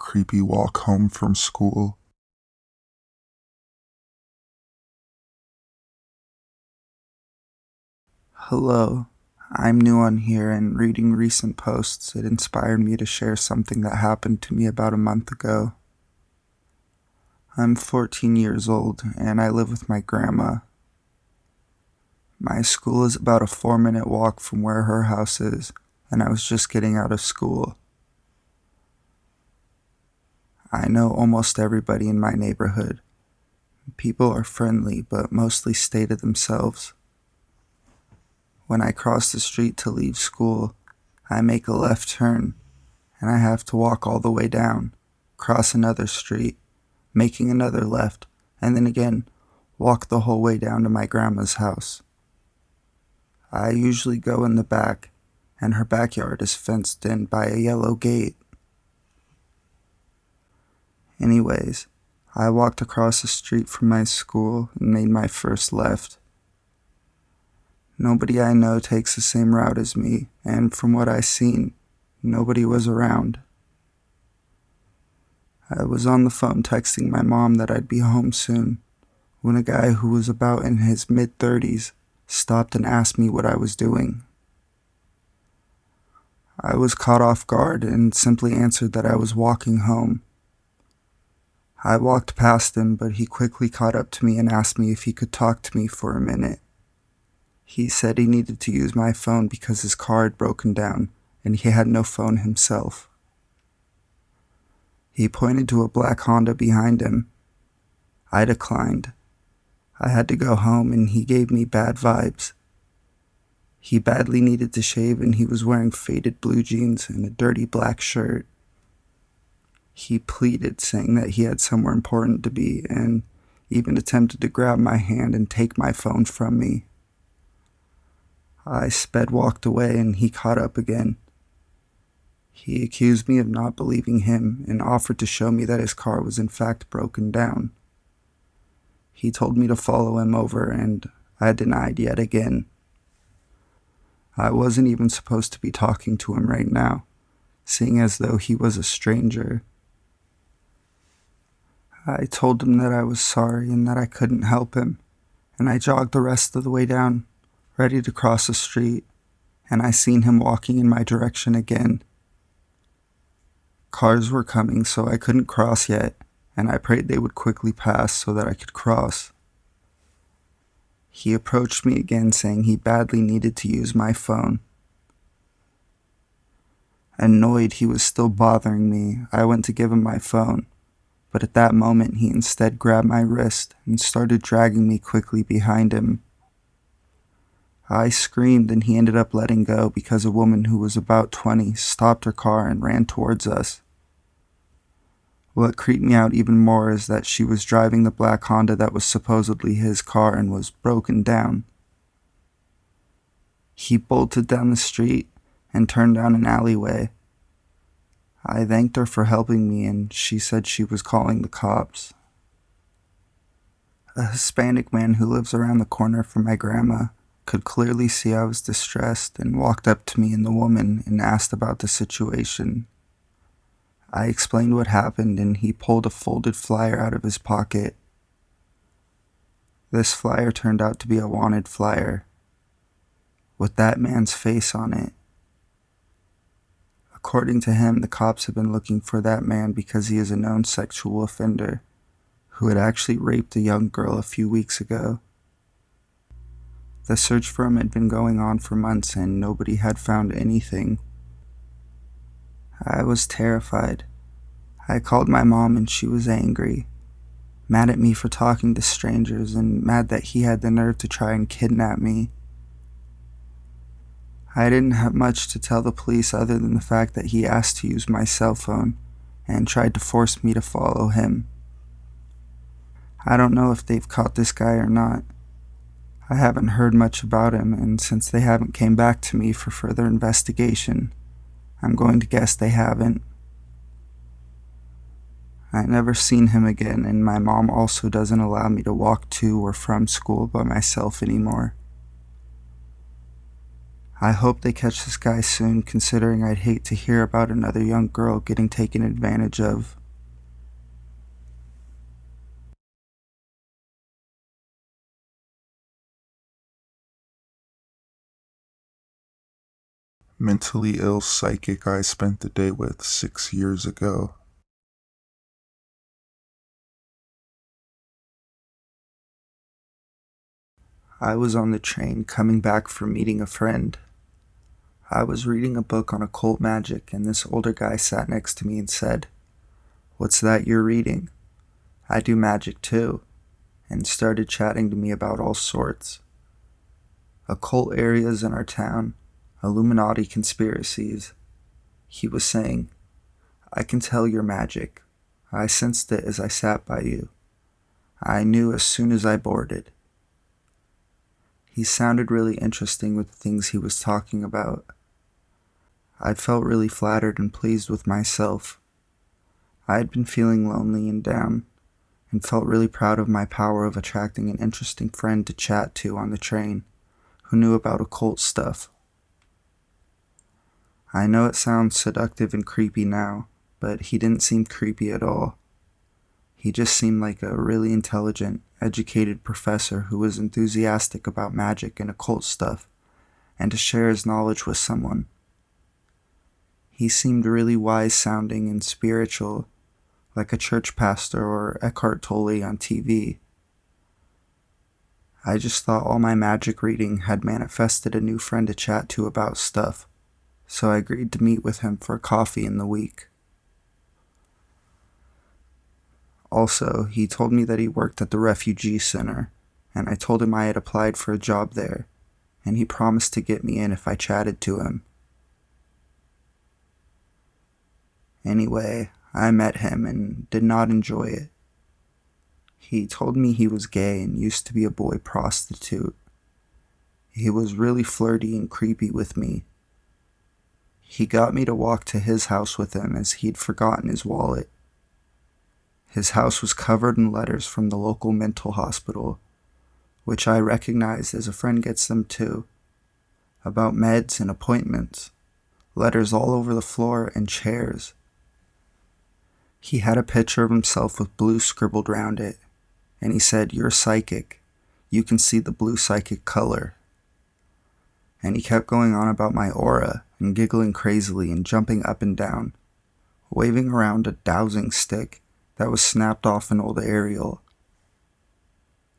creepy walk home from school. Hello, I'm new on here, and reading recent posts, it inspired me to share something that happened to me about a month ago. I'm 14 years old, and I live with my grandma. My school is about a 4-minute walk from where her house is, and I was just getting out of school. I know almost everybody in my neighborhood. People are friendly, but mostly stay to themselves. When I cross the street to leave school, I make a left turn, and I have to walk all the way down, cross another street, making another left, and then again, walk the whole way down to my grandma's house. I usually go in the back, and her backyard is fenced in by a yellow gate. Anyways, I walked across the street from my school and made my first left. Nobody I know takes the same route as me, and from what I seen, nobody was around. I was on the phone texting my mom that I'd be home soon, when a guy who was about in his mid-30s stopped and asked me what I was doing. I was caught off guard and simply answered that I was walking home. I walked past him, but he quickly caught up to me and asked me if he could talk to me for a minute. He said he needed to use my phone because his car had broken down and he had no phone himself. He pointed to a black Honda behind him. I declined. I had to go home and he gave me bad vibes. He badly needed to shave and he was wearing faded blue jeans and a dirty black shirt. He pleaded, saying that he had somewhere important to be, and even attempted to grab my hand and take my phone from me. I walked away and he caught up again. He accused me of not believing him and offered to show me that his car was in fact broken down. He told me to follow him over, and I denied yet again. I wasn't even supposed to be talking to him right now, seeing as though he was a stranger. I told him that I was sorry and that I couldn't help him, and I jogged the rest of the way down, ready to cross the street, and I seen him walking in my direction again. Cars were coming, so I couldn't cross yet, and I prayed they would quickly pass so that I could cross. He approached me again, saying he badly needed to use my phone. Annoyed he was still bothering me, I went to give him my phone, but at that moment he instead grabbed my wrist and started dragging me quickly behind him. I screamed and he ended up letting go because a woman who was about 20 stopped her car and ran towards us. What creeped me out even more is that she was driving the black Honda that was supposedly his car and was broken down. He bolted down the street and turned down an alleyway. I thanked her for helping me, and she said she was calling the cops. A Hispanic man who lives around the corner from my grandma could clearly see I was distressed and walked up to me and the woman and asked about the situation. I explained what happened, and he pulled a folded flyer out of his pocket. This flyer turned out to be a wanted flyer, with that man's face on it. According to him, the cops have been looking for that man because he is a known sexual offender who had actually raped a young girl a few weeks ago. The search for him had been going on for months and nobody had found anything. I was terrified. I called my mom and she was angry, mad at me for talking to strangers and mad that he had the nerve to try and kidnap me. I didn't have much to tell the police other than the fact that he asked to use my cell phone and tried to force me to follow him. I don't know if they've caught this guy or not. I haven't heard much about him, and since they haven't came back to me for further investigation, I'm going to guess they haven't. I never seen him again, and my mom also doesn't allow me to walk to or from school by myself anymore. I hope they catch this guy soon, considering I'd hate to hear about another young girl getting taken advantage of. mentally ill psychic I spent the day with 6 years ago. I was on the train coming back from meeting a friend. I was reading a book on occult magic, and this older guy sat next to me and said, "What's that you're reading?" "I do magic too," and started chatting to me about all sorts. Occult areas in our town, Illuminati conspiracies. He was saying, "I can tell you're magic. I sensed it as I sat by you. I knew as soon as I boarded." He sounded really interesting with the things he was talking about. I felt really flattered and pleased with myself. I had been feeling lonely and down, and felt really proud of my power of attracting an interesting friend to chat to on the train who knew about occult stuff. I know it sounds seductive and creepy now, but he didn't seem creepy at all. He just seemed like a really intelligent, educated professor who was enthusiastic about magic and occult stuff, and to share his knowledge with someone. He seemed really wise sounding and spiritual, like a church pastor or Eckhart Tolle on TV. I just thought all my magic reading had manifested a new friend to chat to about stuff, so I agreed to meet with him for a coffee in the week. Also, he told me that he worked at the refugee center, and I told him I had applied for a job there, and he promised to get me in if I chatted to him. Anyway, I met him and did not enjoy it. He told me he was gay and used to be a boy prostitute. He was really flirty and creepy with me. He got me to walk to his house with him as he'd forgotten his wallet. His house was covered in letters from the local mental hospital, which I recognized as a friend gets them too, about meds and appointments, letters all over the floor and chairs. He had a picture of himself with blue scribbled round it, and he said, "You're psychic. You can see the blue psychic color." And he kept going on about my aura and giggling crazily and jumping up and down, waving around a dowsing stick that was snapped off an old aerial.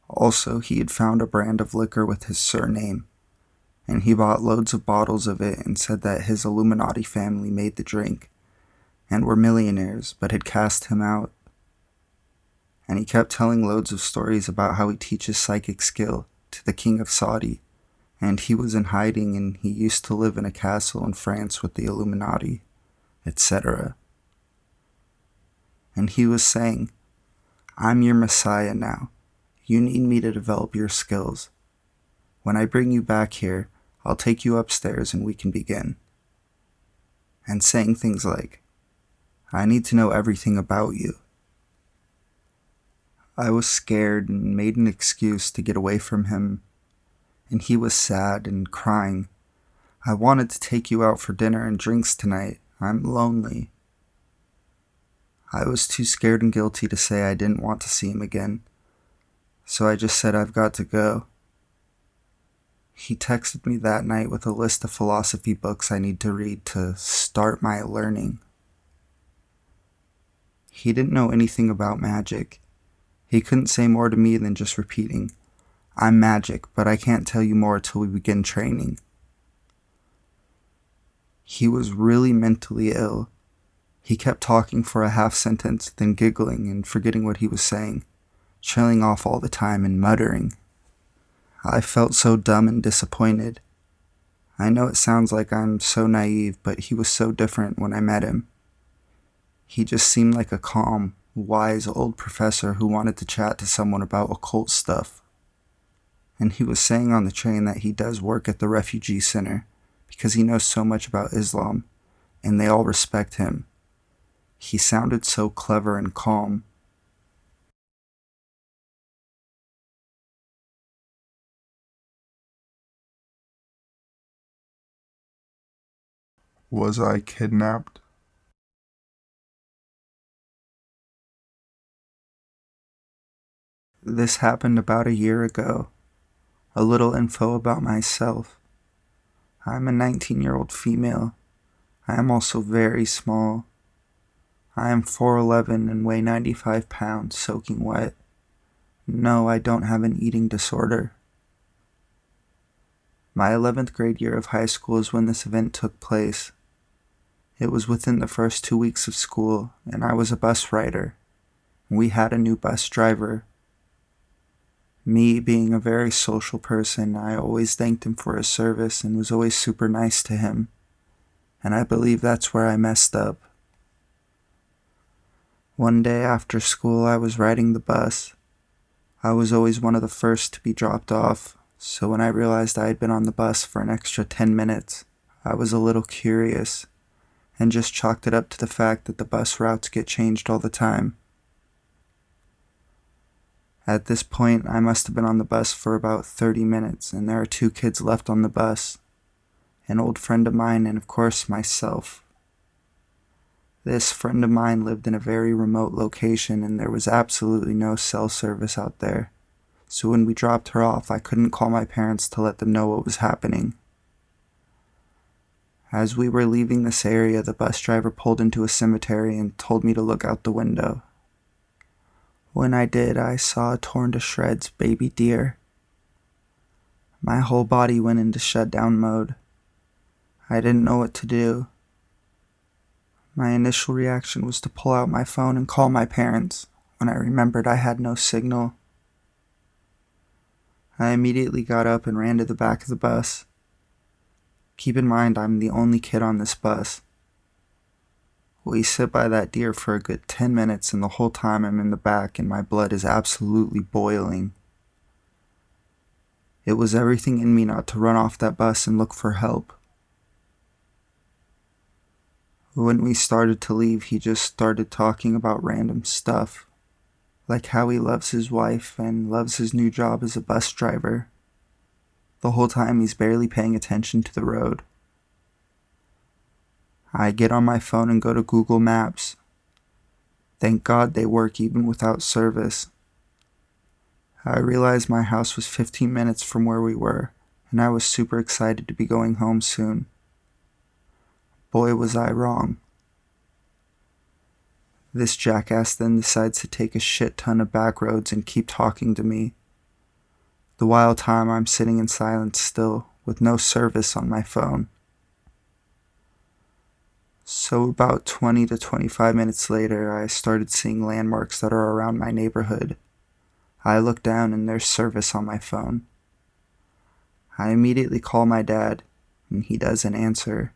Also, he had found a brand of liquor with his surname, and he bought loads of bottles of it and said that his Illuminati family made the drink and were millionaires but had cast him out. And he kept telling loads of stories about how he teaches psychic skill to the king of Saudi, and he was in hiding and he used to live in a castle in France with the Illuminati, etc. And he was saying, "I'm your messiah now. You need me to develop your skills. When I bring you back here, I'll take you upstairs and we can begin." And saying things like, "I need to know everything about you." I was scared and made an excuse to get away from him, and he was sad and crying. "I wanted to take you out for dinner and drinks tonight. I'm lonely." I was too scared and guilty to say I didn't want to see him again, so I just said I've got to go. He texted me that night with a list of philosophy books I need to read to start my learning. He didn't know anything about magic. He couldn't say more to me than just repeating, "I'm magic, but I can't tell you more till we begin training." He was really mentally ill. He kept talking for a half sentence, then giggling and forgetting what he was saying, trailing off all the time and muttering. I felt so dumb and disappointed. I know it sounds like I'm so naive, but he was so different when I met him. He just seemed like a calm, wise old professor who wanted to chat to someone about occult stuff. And he was saying on the train that he does work at the refugee center because he knows so much about Islam, and they all respect him. He sounded so clever and calm. Was I kidnapped? This happened about a year ago. A little info about myself. I'm a 19-year-old female. I am also very small. I am 4'11" and weigh 95 pounds, soaking wet. No, I don't have an eating disorder. My 11th grade year of high school is when this event took place. It was within the first 2 weeks of school, and I was a bus rider. We had a new bus driver. Me, being a very social person, I always thanked him for his service and was always super nice to him. And I believe that's where I messed up. One day after school, I was riding the bus. I was always one of the first to be dropped off, so when I realized I had been on the bus for an extra 10 minutes, I was a little curious, and just chalked it up to the fact that the bus routes get changed all the time. At this point, I must have been on the bus for about 30 minutes, and there are 2 kids left on the bus, an old friend of mine and of course myself. This friend of mine lived in a very remote location and there was absolutely no cell service out there, so when we dropped her off, I couldn't call my parents to let them know what was happening. As we were leaving this area, the bus driver pulled into a cemetery and told me to look out the window. When I did, I saw a torn to shreds baby deer. My whole body went into shutdown mode. I didn't know what to do. My initial reaction was to pull out my phone and call my parents when I remembered I had no signal. I immediately got up and ran to the back of the bus. Keep in mind, I'm the only kid on this bus. We sit by that deer for a good 10 minutes and the whole time I'm in the back and my blood is absolutely boiling. It was everything in me not to run off that bus and look for help. When we started to leave, he just started talking about random stuff, like how he loves his wife and loves his new job as a bus driver. The whole time he's barely paying attention to the road. I get on my phone and go to Google Maps. Thank God they work even without service. I realized my house was 15 minutes from where we were, and I was super excited to be going home soon. Boy, was I wrong. This jackass then decides to take a shit ton of back roads and keep talking to me. The while time I'm sitting in silence still, with no service on my phone. So about 20 to 25 minutes later, I started seeing landmarks that are around my neighborhood. I look down and there's service on my phone. I immediately call my dad, and he doesn't answer.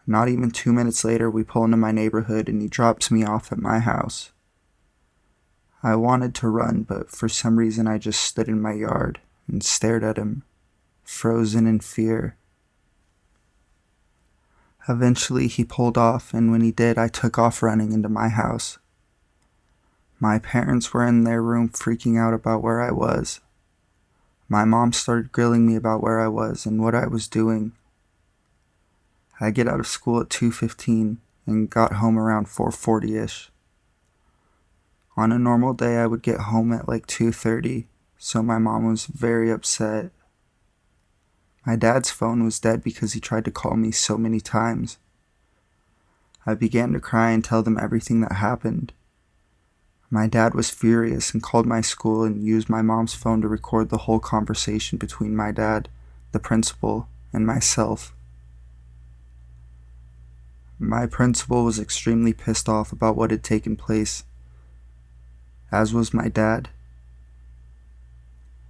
Not even 2 minutes later, we pull into my neighborhood and he drops me off at my house. I wanted to run, but for some reason I just stood in my yard and stared at him, frozen in fear. Eventually he pulled off, and when he did, I took off running into my house. My parents were in their room freaking out about where I was. My mom started grilling me about where I was and what I was doing. I get out of school at 2:15 and got home around 4:40ish. On a normal day I would get home at like 2:30, so my mom was very upset. My dad's phone was dead because he tried to call me so many times. I began to cry and tell them everything that happened. My dad was furious and called my school and used my mom's phone to record the whole conversation between my dad, the principal, and myself. My principal was extremely pissed off about what had taken place, as was my dad.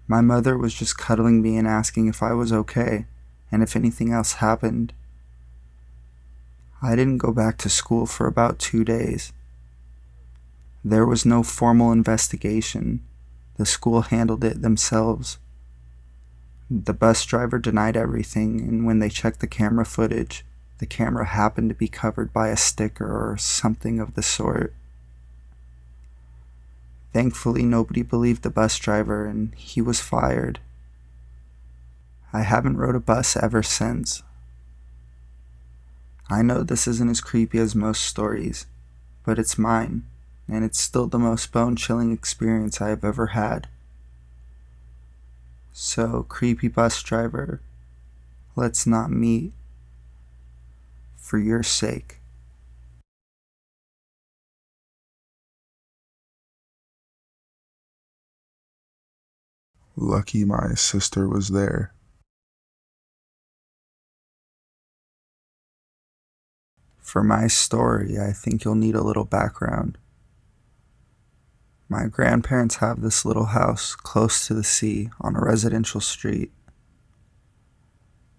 My mother was just cuddling me and asking if I was okay and if anything else happened. I didn't go back to school for about 2 days. There was no formal investigation. The school handled it themselves. The bus driver denied everything, and when they checked the camera footage, the camera happened to be covered by a sticker or something of the sort. Thankfully, nobody believed the bus driver, and he was fired. I haven't rode a bus ever since. I know this isn't as creepy as most stories, but it's mine, and it's still the most bone-chilling experience I have ever had. So, creepy bus driver, let's not meet for your sake. Lucky my sister was there. For my story, I think you'll need a little background. My grandparents have this little house close to the sea on a residential street.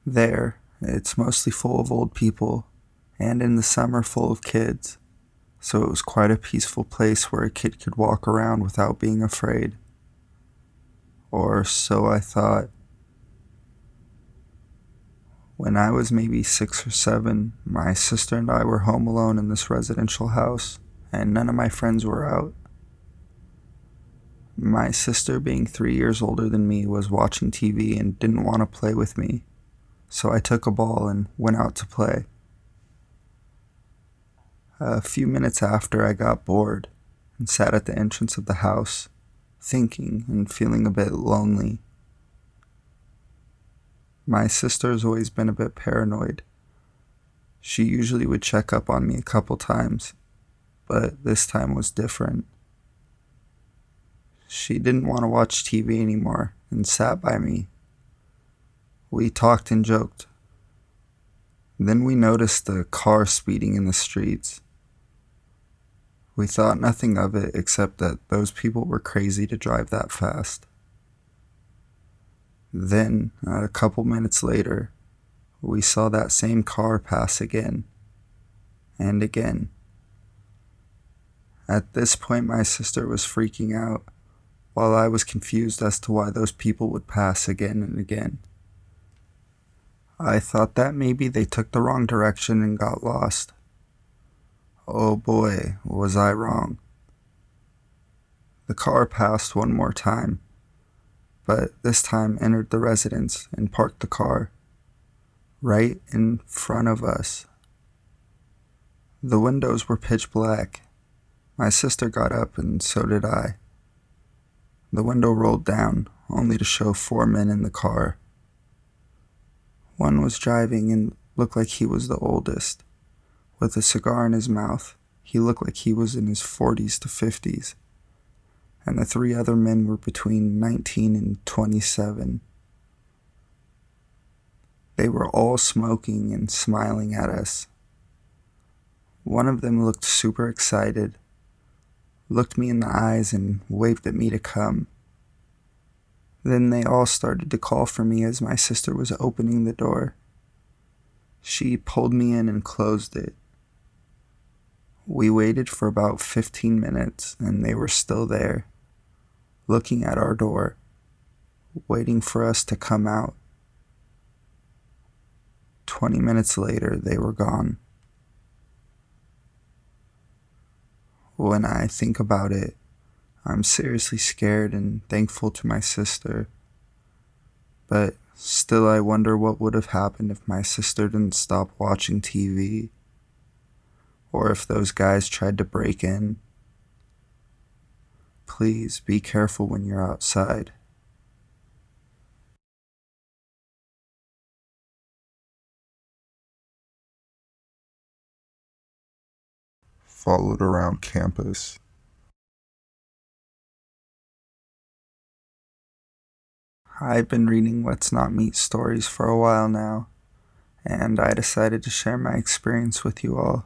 There, it's mostly full of old people, and in the summer full of kids, so it was quite a peaceful place where a kid could walk around without being afraid. Or so I thought. When I was maybe 6 or 7, my sister and I were home alone in this residential house, and none of my friends were out. My sister, being 3 years older than me, was watching TV and didn't want to play with me, so I took a ball and went out to play. A few minutes after, I got bored and sat at the entrance of the house, thinking and feeling a bit lonely. My sister's always been a bit paranoid. She usually would check up on me a couple times, but this time was different. She didn't want to watch TV anymore and sat by me. We talked and joked. Then we noticed a car speeding in the streets. We thought nothing of it except that those people were crazy to drive that fast. Then, a couple minutes later, we saw that same car pass again and again. At this point, my sister was freaking out, while I was confused as to why those people would pass again and again. I thought that maybe they took the wrong direction and got lost. Oh boy, was I wrong. The car passed one more time, but this time entered the residence and parked the car right in front of us. The windows were pitch black. My sister got up and so did I. The window rolled down, only to show 4 men in the car. One was driving and looked like he was the oldest. With a cigar in his mouth, he looked like he was in his 40s to 50s. And the 3 other men were between 19 and 27. They were all smoking and smiling at us. One of them looked super excited, looked me in the eyes and waved at me to come. Then they all started to call for me as my sister was opening the door. She pulled me in and closed it. We waited for about 15 minutes and they were still there, looking at our door, waiting for us to come out. 20 minutes later, they were gone. When I think about it, I'm seriously scared and thankful to my sister. But still, I wonder what would have happened if my sister didn't stop watching TV, or if those guys tried to break in. Please be careful when you're outside. Followed around campus. I've been reading Let's Not Meet stories for a while now, and I decided to share my experience with you all.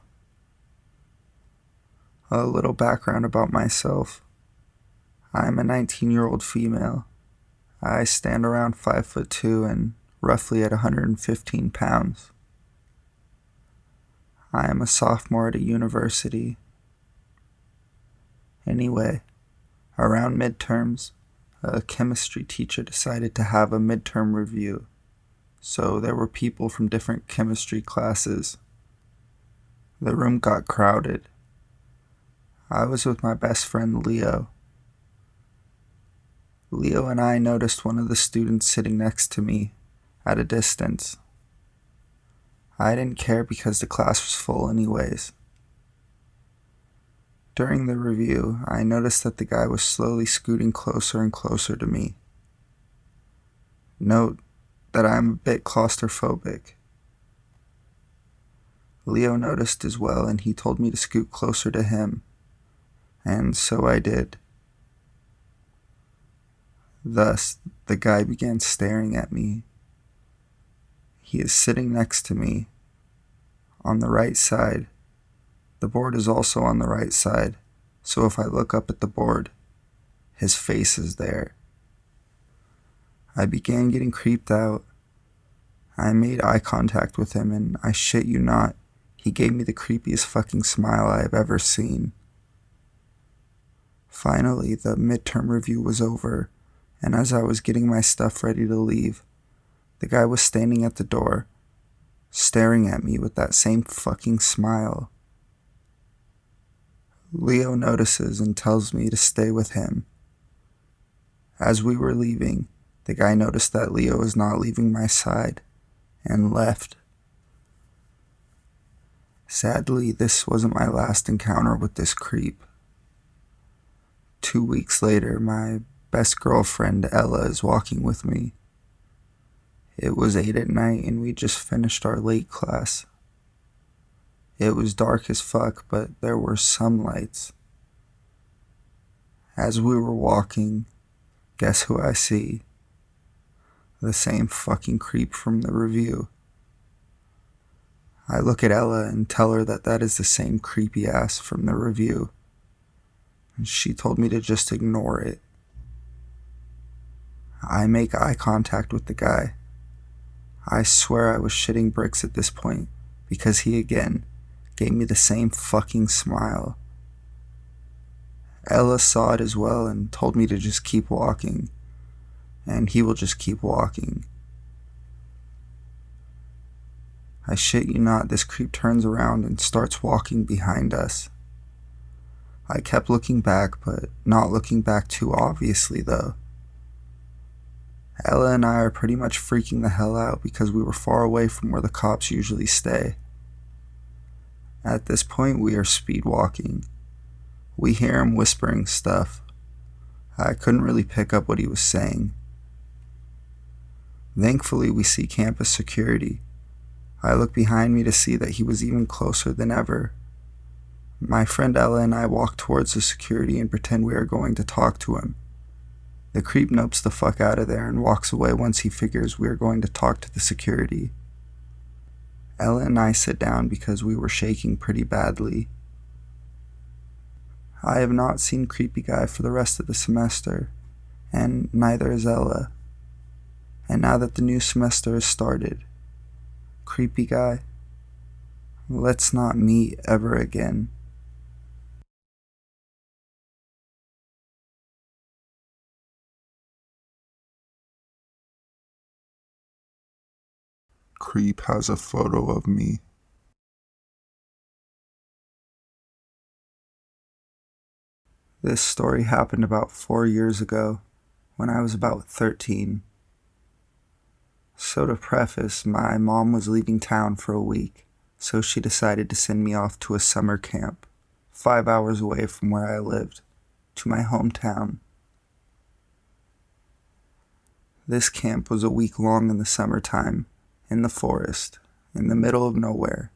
A little background about myself. I'm a 19-year-old female. I stand around 5'2" and roughly at 115 pounds. I am a sophomore at a university. Anyway, around midterms, a chemistry teacher decided to have a midterm review, so there were people from different chemistry classes. The room got crowded. I was with my best friend Leo. Leo and I noticed one of the students sitting next to me at a distance. I didn't care because the class was full anyways. During the review, I noticed that the guy was slowly scooting closer and closer to me. Note that I'm a bit claustrophobic. Leo noticed as well, and he told me to scoot closer to him, and so I did. Thus, the guy began staring at me. He is sitting next to me, on the right side. The board is also on the right side, so if I look up at the board, his face is there. I began getting creeped out. I made eye contact with him, and I shit you not, he gave me the creepiest fucking smile I have ever seen. Finally, the midterm review was over, and as I was getting my stuff ready to leave, the guy was standing at the door, staring at me with that same fucking smile. Leo notices and tells me to stay with him. As we were leaving, the guy noticed that Leo was not leaving my side, and left. Sadly, this wasn't my last encounter with this creep. 2 weeks later, my best girlfriend, Ella, is walking with me. It was 8 at night and we just finished our late class. It was dark as fuck, but there were some lights. As we were walking, guess who I see? The same fucking creep from the review. I look at Ella and tell her that that is the same creepy ass from the review, and she told me to just ignore it. I make eye contact with the guy. I swear I was shitting bricks at this point, because he again gave me the same fucking smile. Ella saw it as well and told me to just keep walking, and he will just keep walking. I shit you not, this creep turns around and starts walking behind us. I kept looking back, but not looking back too obviously though. Ella and I are pretty much freaking the hell out because we were far away from where the cops usually stay. At this point, we are speed walking. We hear him whispering stuff. I couldn't really pick up what he was saying. Thankfully, we see campus security. I look behind me to see that he was even closer than ever. My friend Ella and I walk towards the security and pretend we are going to talk to him. The creep nopes the fuck out of there and walks away once he figures we are going to talk to the security. Ella and I sit down because we were shaking pretty badly. I have not seen Creepy Guy for the rest of the semester, and neither has Ella. And now that the new semester has started, Creepy Guy, let's not meet ever again. Creep has a photo of me. This story happened about 4 years ago, when I was about 13. So to preface, my mom was leaving town for a week, so she decided to send me off to a summer camp, 5 hours away from where I lived, to my hometown. This camp was a week long in the summertime, in the forest, in the middle of nowhere,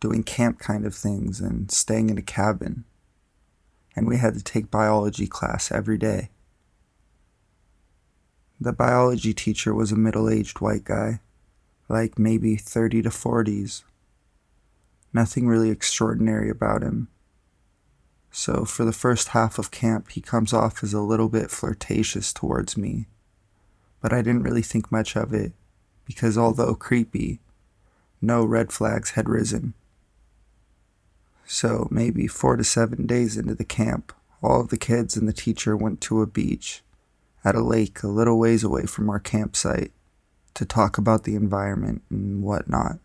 doing camp kind of things and staying in a cabin. And we had to take biology class every day. The biology teacher was a middle-aged white guy, like maybe 30 to 40s. Nothing really extraordinary about him. So for the first half of camp, he comes off as a little bit flirtatious towards me. But I didn't really think much of it, because although creepy, no red flags had risen. So maybe 4 to 7 days into the camp, all of the kids and the teacher went to a beach at a lake a little ways away from our campsite to talk about the environment and whatnot.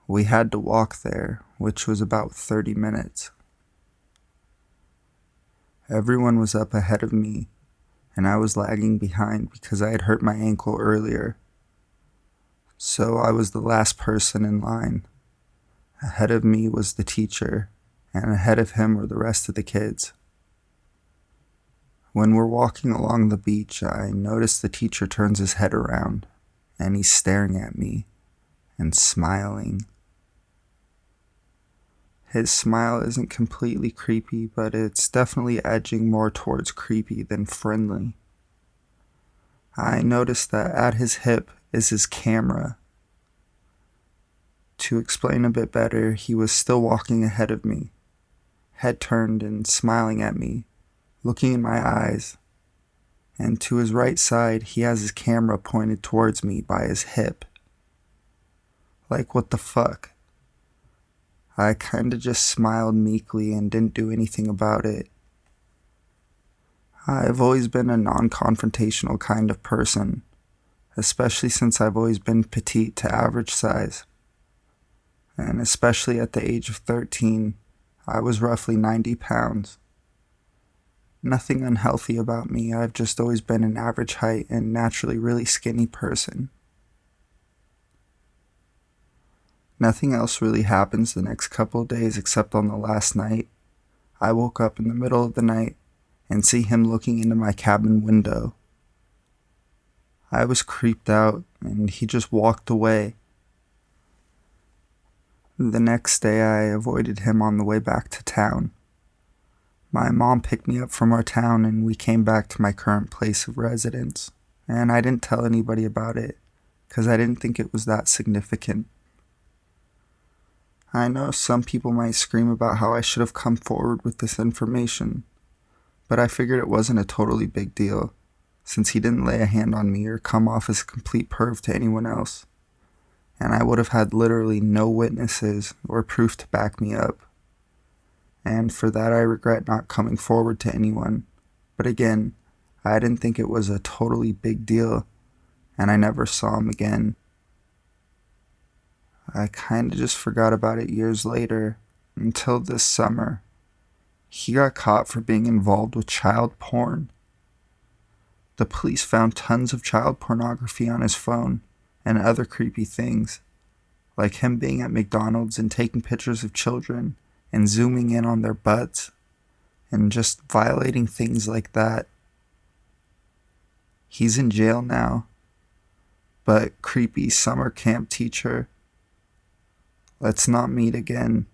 We had to walk there, which was about 30 minutes. Everyone was up ahead of me, and I was lagging behind because I had hurt my ankle earlier. So I was the last person in line. Ahead of me was the teacher, and ahead of him were the rest of the kids. When we're walking along the beach, I notice the teacher turns his head around and he's staring at me and smiling. His smile isn't completely creepy, but it's definitely edging more towards creepy than friendly. I notice that at his hip is his camera. To explain a bit better, he was still walking ahead of me, head turned and smiling at me, looking in my eyes. And to his right side, he has his camera pointed towards me by his hip. Like, what the fuck? I kinda just smiled meekly and didn't do anything about it. I've always been a non-confrontational kind of person, especially since I've always been petite to average size. And especially at the age of 13, I was roughly 90 pounds. Nothing unhealthy about me, I've just always been an average height and naturally really skinny person. Nothing else really happens the next couple of days except on the last night. I woke up in the middle of the night and see him looking into my cabin window. I was creeped out and he just walked away. The next day I avoided him on the way back to town. My mom picked me up from our town and we came back to my current place of residence, and I didn't tell anybody about it because I didn't think it was that significant. I know some people might scream about how I should have come forward with this information, but I figured it wasn't a totally big deal, since he didn't lay a hand on me or come off as a complete perv to anyone else, and I would have had literally no witnesses or proof to back me up. And for that I regret not coming forward to anyone, but again, I didn't think it was a totally big deal, and I never saw him again. I kinda just forgot about it years later, until this summer. He got caught for being involved with child porn. The police found tons of child pornography on his phone, and other creepy things, like him being at McDonald's and taking pictures of children, and zooming in on their butts, and just violating things like that. He's in jail now, but creepy summer camp teacher, let's not meet again.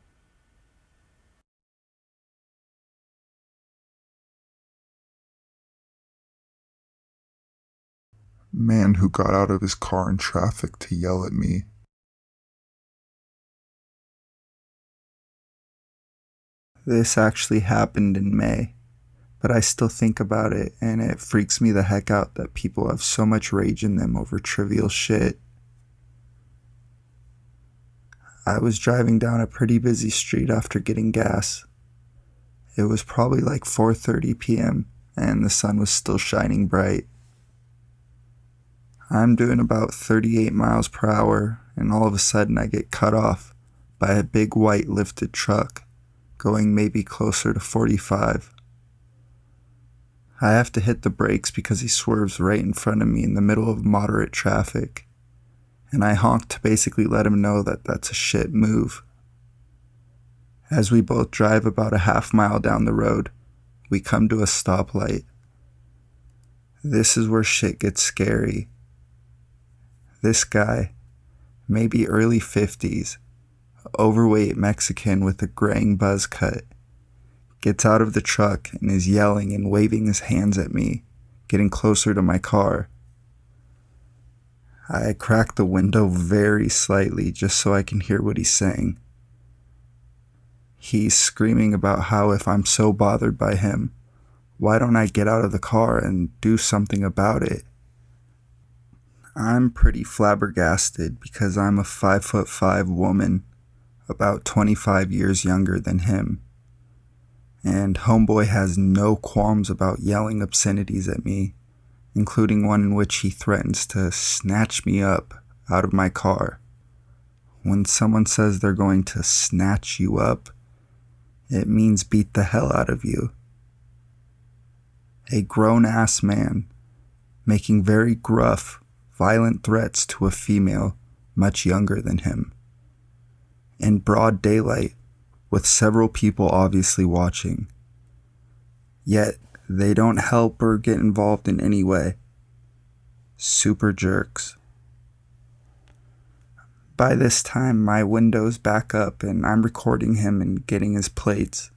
Man who got out of his car in traffic to yell at me. This actually happened in May, but I still think about it and it freaks me the heck out that people have so much rage in them over trivial shit. I was driving down a pretty busy street after getting gas. It was probably like 4:30 p.m. and the sun was still shining bright. I'm doing about 38 miles per hour and all of a sudden I get cut off by a big white lifted truck going maybe closer to 45. I have to hit the brakes because he swerves right in front of me in the middle of moderate traffic, and I honk to basically let him know that that's a shit move. As we both drive about a half mile down the road, we come to a stoplight. This is where shit gets scary. This guy, maybe early 50s, overweight Mexican with a graying buzz cut, gets out of the truck and is yelling and waving his hands at me, getting closer to my car. I crack the window very slightly just so I can hear what he's saying. He's screaming about how if I'm so bothered by him, why don't I get out of the car and do something about it? I'm pretty flabbergasted because I'm a 5'5" woman, about 25 years younger than him. And homeboy has no qualms about yelling obscenities at me, including one in which he threatens to snatch me up out of my car. When someone says they're going to snatch you up, it means beat the hell out of you. A grown-ass man making very gruff, violent threats to a female much younger than him. In broad daylight, with several people obviously watching. Yet, They don't help or get involved in any way. Super jerks. By this time, my window's back up and I'm recording him and getting his plates.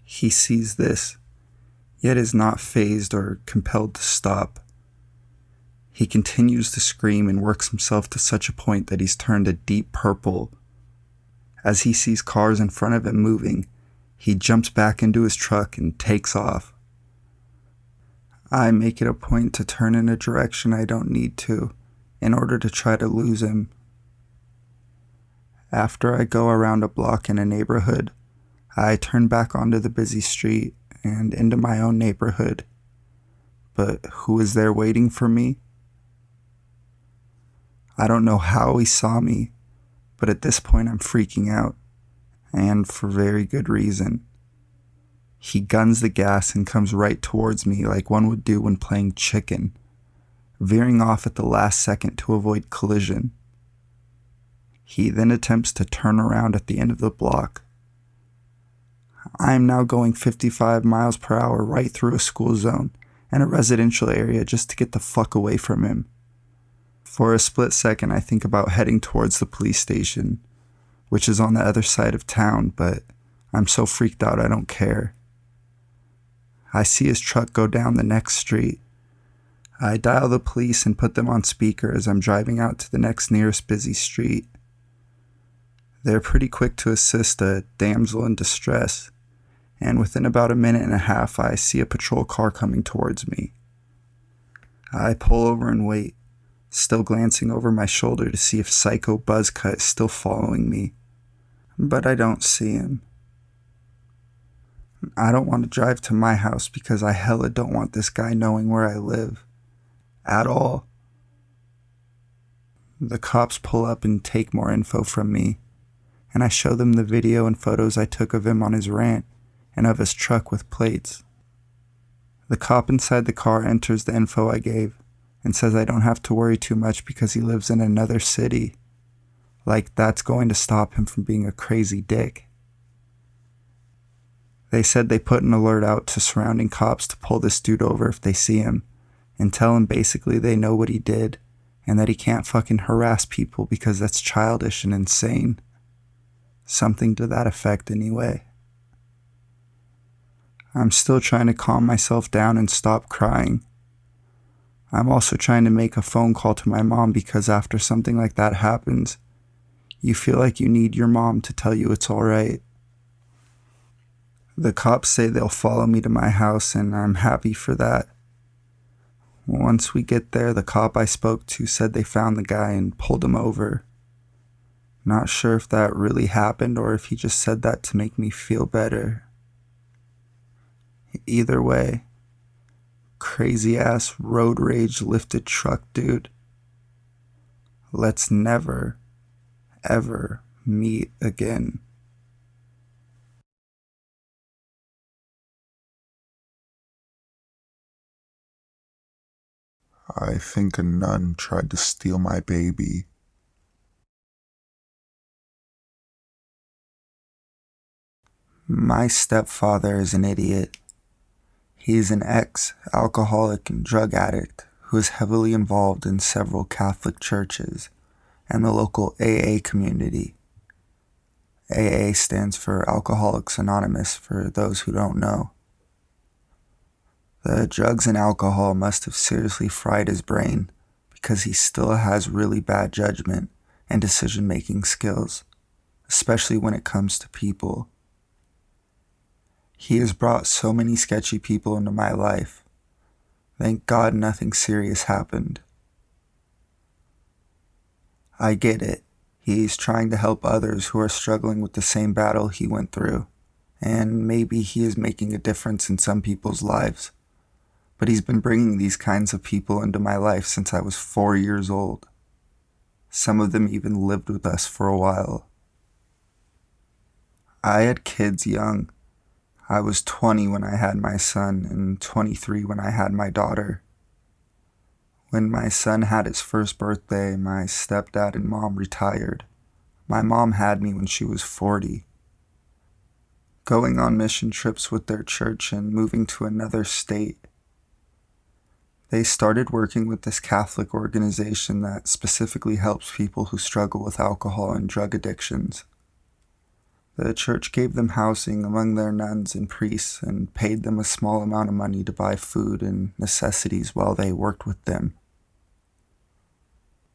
He sees this, yet is not fazed or compelled to stop. He continues to scream and works himself to such a point that he's turned a deep purple. As he sees cars in front of him moving, he jumps back into his truck and takes off. I make it a point to turn in a direction I don't need to, in order to try to lose him. After I go around a block in a neighborhood, I turn back onto the busy street and into my own neighborhood. But who is there waiting for me? I don't know how he saw me, but at this point I'm freaking out, and for very good reason. He guns the gas and comes right towards me like one would do when playing chicken, veering off at the last second to avoid collision. He then attempts to turn around at the end of the block. I am now going 55 miles per hour right through a school zone and a residential area just to get the fuck away from him. For a split second, I think about heading towards the police station, which is on the other side of town, but I'm so freaked out I don't care. I see his truck go down the next street. I dial the police and put them on speaker as I'm driving out to the next nearest busy street. They're pretty quick to assist a damsel in distress, and within about a minute and a half I see a patrol car coming towards me. I pull over and wait, still glancing over my shoulder to see if Psycho Buzzcut is still following me, but I don't see him. I don't want to drive to my house because I hella don't want this guy knowing where I live. At all. The cops pull up and take more info from me, and I show them the video and photos I took of him on his rant and of his truck with plates. The cop inside the car enters the info I gave and says I don't have to worry too much because he lives in another city. Like that's going to stop him from being a crazy dick. They said they put an alert out to surrounding cops to pull this dude over if they see him, and tell him basically they know what he did, and that he can't fucking harass people because that's childish and insane. Something to that effect anyway. I'm still trying to calm myself down and stop crying. I'm also trying to make a phone call to my mom because after something like that happens, you feel like you need your mom to tell you it's alright. The cops say they'll follow me to my house, and I'm happy for that. Once we get there, the cop I spoke to said they found the guy and pulled him over. Not sure if that really happened or if he just said that to make me feel better. Either way, crazy ass road rage lifted truck dude. Let's never, ever meet again. I think a nun tried to steal my baby. My stepfather is an idiot. He's an ex-alcoholic and drug addict who is heavily involved in several Catholic churches and the local AA community. AA stands for Alcoholics Anonymous for those who don't know. The drugs and alcohol must have seriously fried his brain because he still has really bad judgment and decision-making skills, especially when it comes to people. He has brought so many sketchy people into my life. Thank God nothing serious happened. I get it. He's trying to help others who are struggling with the same battle he went through, and maybe he is making a difference in some people's lives. But he's been bringing these kinds of people into my life since I was 4 years old. Some of them even lived with us for a while. I had kids young. I was 20 when I had my son and 23 when I had my daughter. When my son had his first birthday, my stepdad and mom retired. My mom had me when she was 40. going on mission trips with their church and moving to another state. They started working with this Catholic organization that specifically helps people who struggle with alcohol and drug addictions. The church gave them housing among their nuns and priests and paid them a small amount of money to buy food and necessities while they worked with them.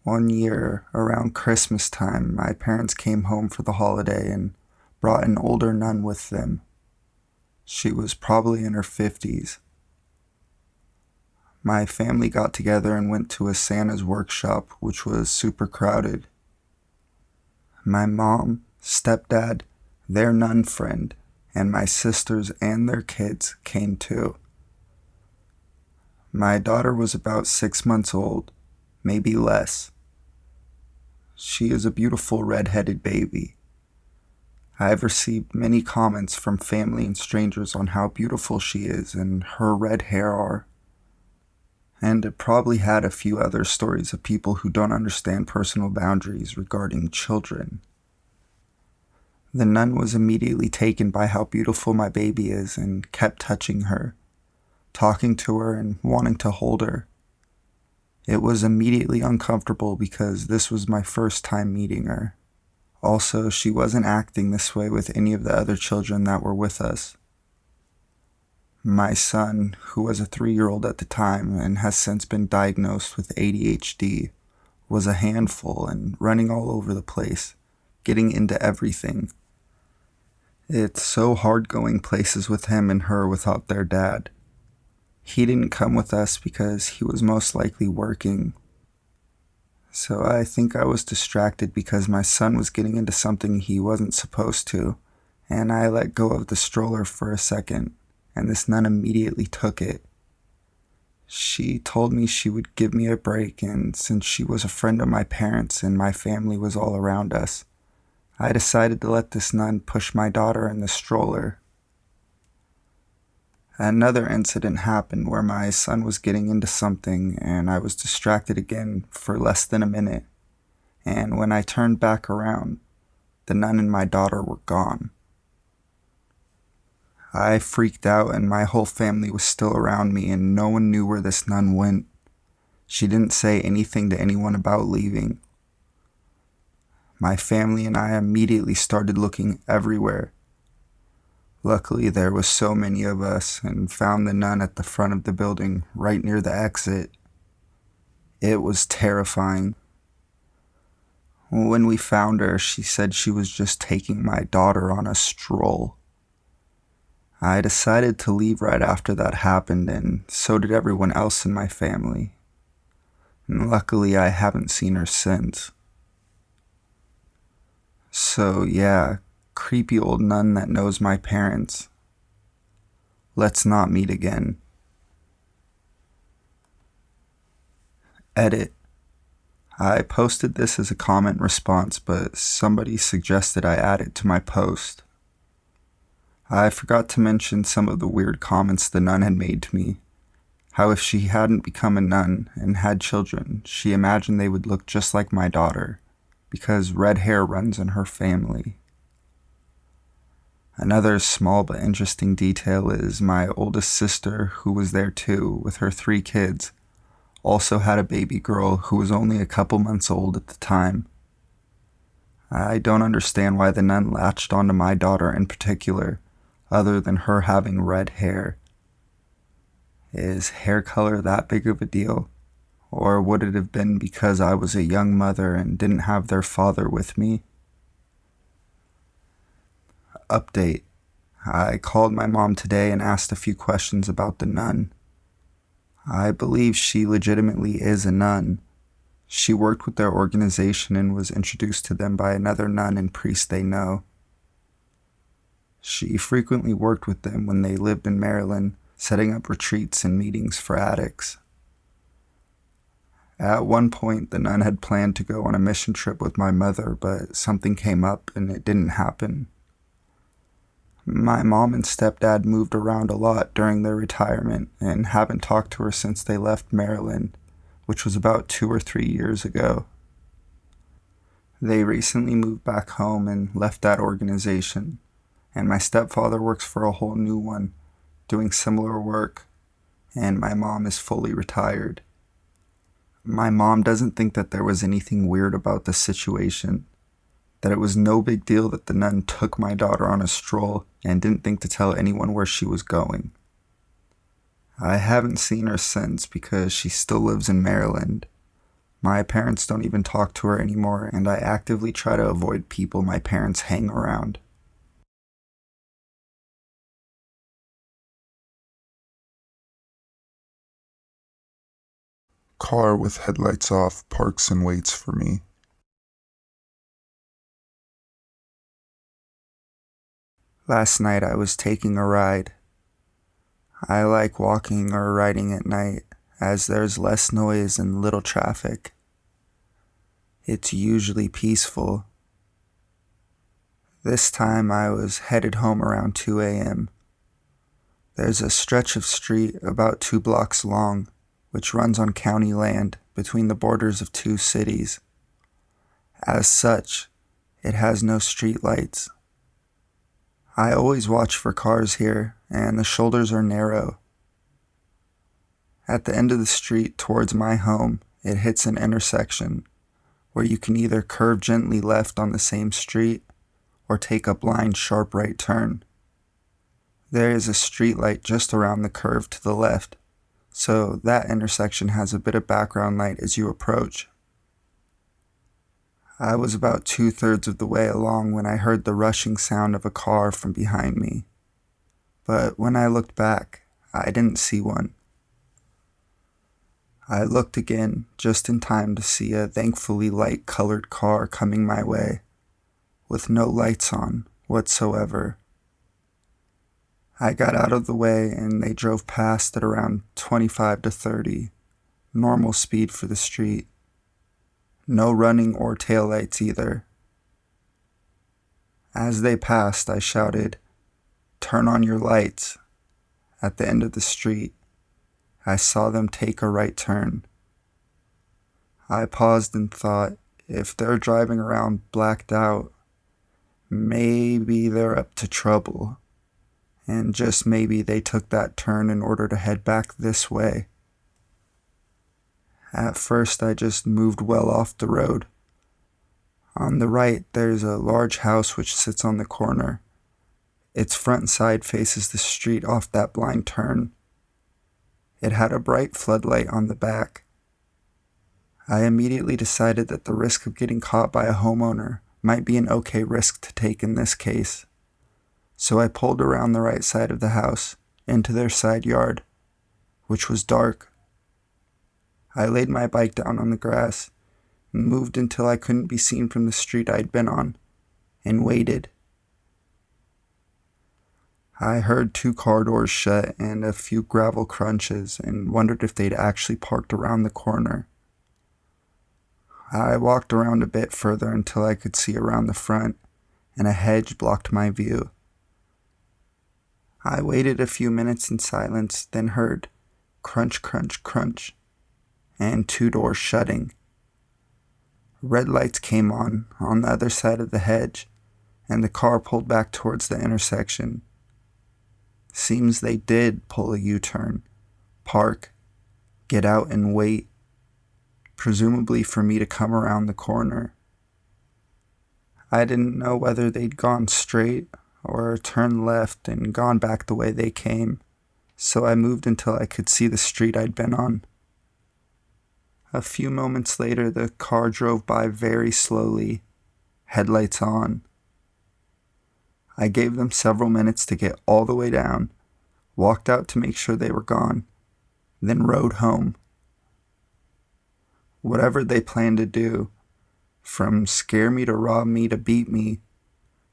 One year, around Christmas time, my parents came home for the holiday and brought an older nun with them. She was probably in her 50s. My family got together and went to a Santa's workshop, which was super crowded. My mom, stepdad, their nun friend, and my sisters and their kids came too. My daughter was about 6 months old, maybe less. She is a beautiful red-headed baby. I have received many comments from family and strangers on how beautiful she is and her red hair are. And it probably had a few other stories of people who don't understand personal boundaries regarding children. The nun was immediately taken by how beautiful my baby is and kept touching her, talking to her and wanting to hold her. It was immediately uncomfortable because this was my first time meeting her. Also, she wasn't acting this way with any of the other children that were with us. My son, who was a 3-year-old at the time and has since been diagnosed with ADHD, was a handful and running all over the place, getting into everything. It's so hard going places with him and her without their dad. He didn't come with us because he was most likely working. So I think I was distracted because my son was getting into something he wasn't supposed to, and I let go of the stroller for a second, and this nun immediately took it. She told me she would give me a break, and since she was a friend of my parents and my family was all around us, I decided to let this nun push my daughter in the stroller. Another incident happened where my son was getting into something and I was distracted again for less than a minute, and when I turned back around, the nun and my daughter were gone. I freaked out and my whole family was still around me and no one knew where this nun went. She didn't say anything to anyone about leaving. My family and I immediately started looking everywhere. Luckily, there was so many of us and found the nun at the front of the building right near the exit. It was terrifying. When we found her, she said she was just taking my daughter on a stroll. I decided to leave right after that happened, and so did everyone else in my family. And luckily, I haven't seen her since. So yeah, creepy old nun that knows my parents. Let's not meet again. Edit. I posted this as a comment response, but somebody suggested I add it to my post. I forgot to mention some of the weird comments the nun had made to me. How if she hadn't become a nun and had children, she imagined they would look just like my daughter, because red hair runs in her family. Another small but interesting detail is my oldest sister, who was there too, with her 3 kids, also had a baby girl who was only a couple months old at the time. I don't understand why the nun latched onto my daughter in particular, other than her having red hair. Is hair color that big of a deal? Or would it have been because I was a young mother and didn't have their father with me? Update. I called my mom today and asked a few questions about the nun. I believe she legitimately is a nun. She worked with their organization and was introduced to them by another nun and priest they know. She frequently worked with them when they lived in Maryland, setting up retreats and meetings for addicts. At one point, the nun had planned to go on a mission trip with my mother, but something came up and it didn't happen. My mom and stepdad moved around a lot during their retirement and haven't talked to her since they left Maryland, which was about 2 or 3 years ago. They recently moved back home and left that organization, and my stepfather works for a whole new one, doing similar work, and my mom is fully retired. My mom doesn't think that there was anything weird about the situation, that it was no big deal that the nun took my daughter on a stroll and didn't think to tell anyone where she was going. I haven't seen her since because she still lives in Maryland. My parents don't even talk to her anymore, and I actively try to avoid people my parents hang around. Car with headlights off parks and waits for me. Last night I was taking a ride. I like walking or riding at night as there's less noise and little traffic. It's usually peaceful. This time I was headed home around 2 a.m. There's a stretch of street about 2 blocks long, which runs on county land between the borders of 2 cities. As such, it has no street lights. I always watch for cars here, and the shoulders are narrow. At the end of the street towards my home, it hits an intersection where you can either curve gently left on the same street or take a blind sharp right turn. There is a street light just around the curve to the left, so that intersection has a bit of background light as you approach. I was about 2/3 of the way along when I heard the rushing sound of a car from behind me. But when I looked back, I didn't see one. I looked again just in time to see a thankfully light-colored car coming my way, with no lights on whatsoever. I got out of the way and they drove past at around 25 to 30, normal speed for the street. No running or taillights either. As they passed, I shouted, "Turn on your lights." At the end of the street, I saw them take a right turn. I paused and thought, if they're driving around blacked out, maybe they're up to trouble. And just maybe they took that turn in order to head back this way. At first, I just moved well off the road. On the right, there's a large house which sits on the corner. Its front side faces the street off that blind turn. It had a bright floodlight on the back. I immediately decided that the risk of getting caught by a homeowner might be an okay risk to take in this case. So I pulled around the right side of the house, into their side yard, which was dark. I laid my bike down on the grass, and moved until I couldn't be seen from the street I'd been on, and waited. I heard 2 car doors shut and a few gravel crunches, and wondered if they'd actually parked around the corner. I walked around a bit further until I could see around the front, and a hedge blocked my view. I waited a few minutes in silence, then heard crunch, crunch, crunch, and 2 doors shutting. Red lights came on the other side of the hedge, and the car pulled back towards the intersection. Seems they did pull a U-turn, park, get out and wait, presumably for me to come around the corner. I didn't know whether they'd gone straight or turned left and gone back the way they came, so I moved until I could see the street I'd been on. A few moments later, the car drove by very slowly, headlights on. I gave them several minutes to get all the way down, walked out to make sure they were gone, then rode home. Whatever they planned to do, from scare me to rob me to beat me,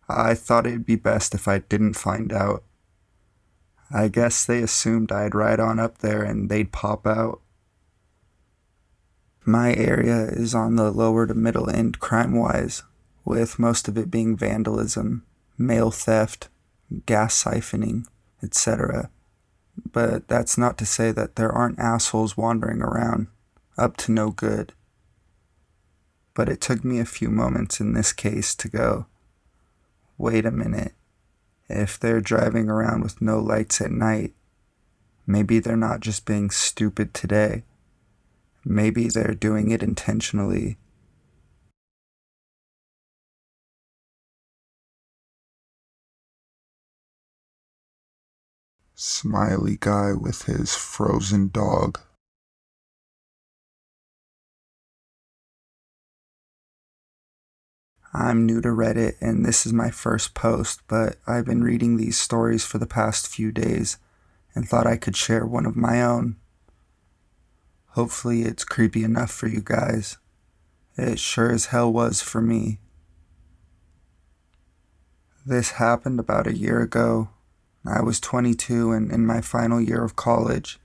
I thought it'd be best if I didn't find out. I guess they assumed I'd ride on up there and they'd pop out. My area is on the lower to middle end crime-wise, with most of it being vandalism, mail theft, gas siphoning, etc. But that's not to say that there aren't assholes wandering around, up to no good. But it took me a few moments in this case to go, wait a minute, If they're driving around with no lights at night, maybe they're not just being stupid today. Maybe they're doing it intentionally. Smiley guy with his frozen dog. I'm new to Reddit and this is my first post, but I've been reading these stories for the past few days and thought I could share one of my own. Hopefully, it's creepy enough for you guys. It sure as hell was for me. This happened about a year ago. I was 22 and in my final year of college.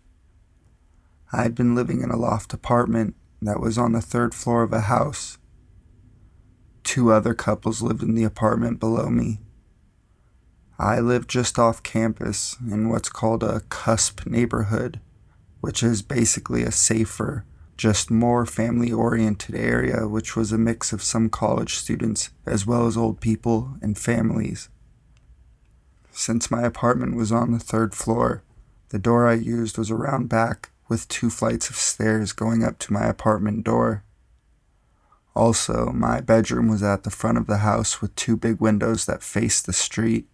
I'd been living in a loft apartment that was on the third floor of a house. Two other couples lived in the apartment below me. I lived just off campus in what's called a cusp neighborhood, which is basically a safer, just more family-oriented area, which was a mix of some college students as well as old people and families. Since my apartment was on the third floor, the door I used was around back with 2 flights of stairs going up to my apartment door. Also, my bedroom was at the front of the house with 2 big windows that faced the street.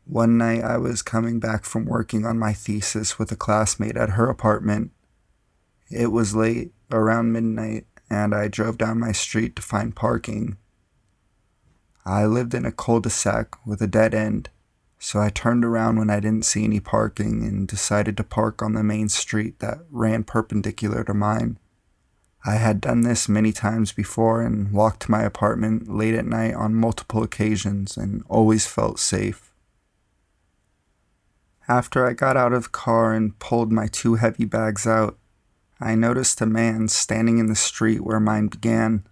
One night I was coming back from working on my thesis with a classmate at her apartment. It was late, around midnight, and I drove down my street to find parking. I lived in a cul-de-sac with a dead end, so I turned around when I didn't see any parking and decided to park on the main street that ran perpendicular to mine. I had done this many times before and walked to my apartment late at night on multiple occasions and always felt safe. After I got out of the car and pulled my 2 heavy bags out, I noticed a man standing in the street where mine began.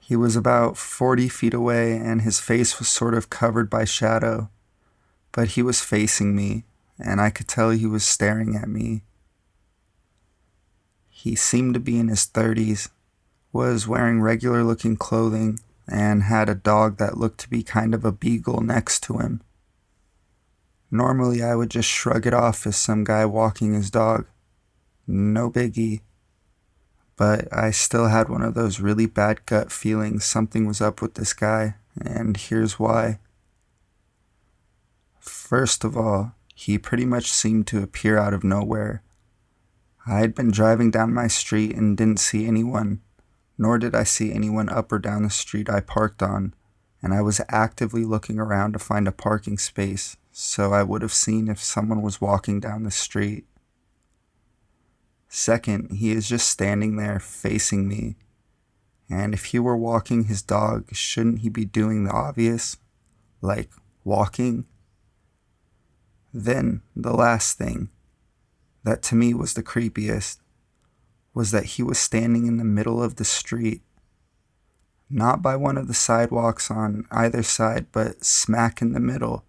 He was about 40 feet away and his face was sort of covered by shadow, but he was facing me and I could tell he was staring at me. He seemed to be in his 30s, was wearing regular looking clothing, and had a dog that looked to be kind of a beagle next to him. Normally I would just shrug it off as some guy walking his dog. No biggie. But I still had one of those really bad gut feelings something was up with this guy, and here's why. First of all, he pretty much seemed to appear out of nowhere. I had been driving down my street and didn't see anyone, nor did I see anyone up or down the street I parked on, and I was actively looking around to find a parking space, so I would have seen if someone was walking down the street. Second, he is just standing there facing me, and if he were walking his dog, shouldn't he be doing the obvious, like walking? Then, the last thing, that to me was the creepiest, was that he was standing in the middle of the street. Not by one of the sidewalks on either side, but smack in the middle,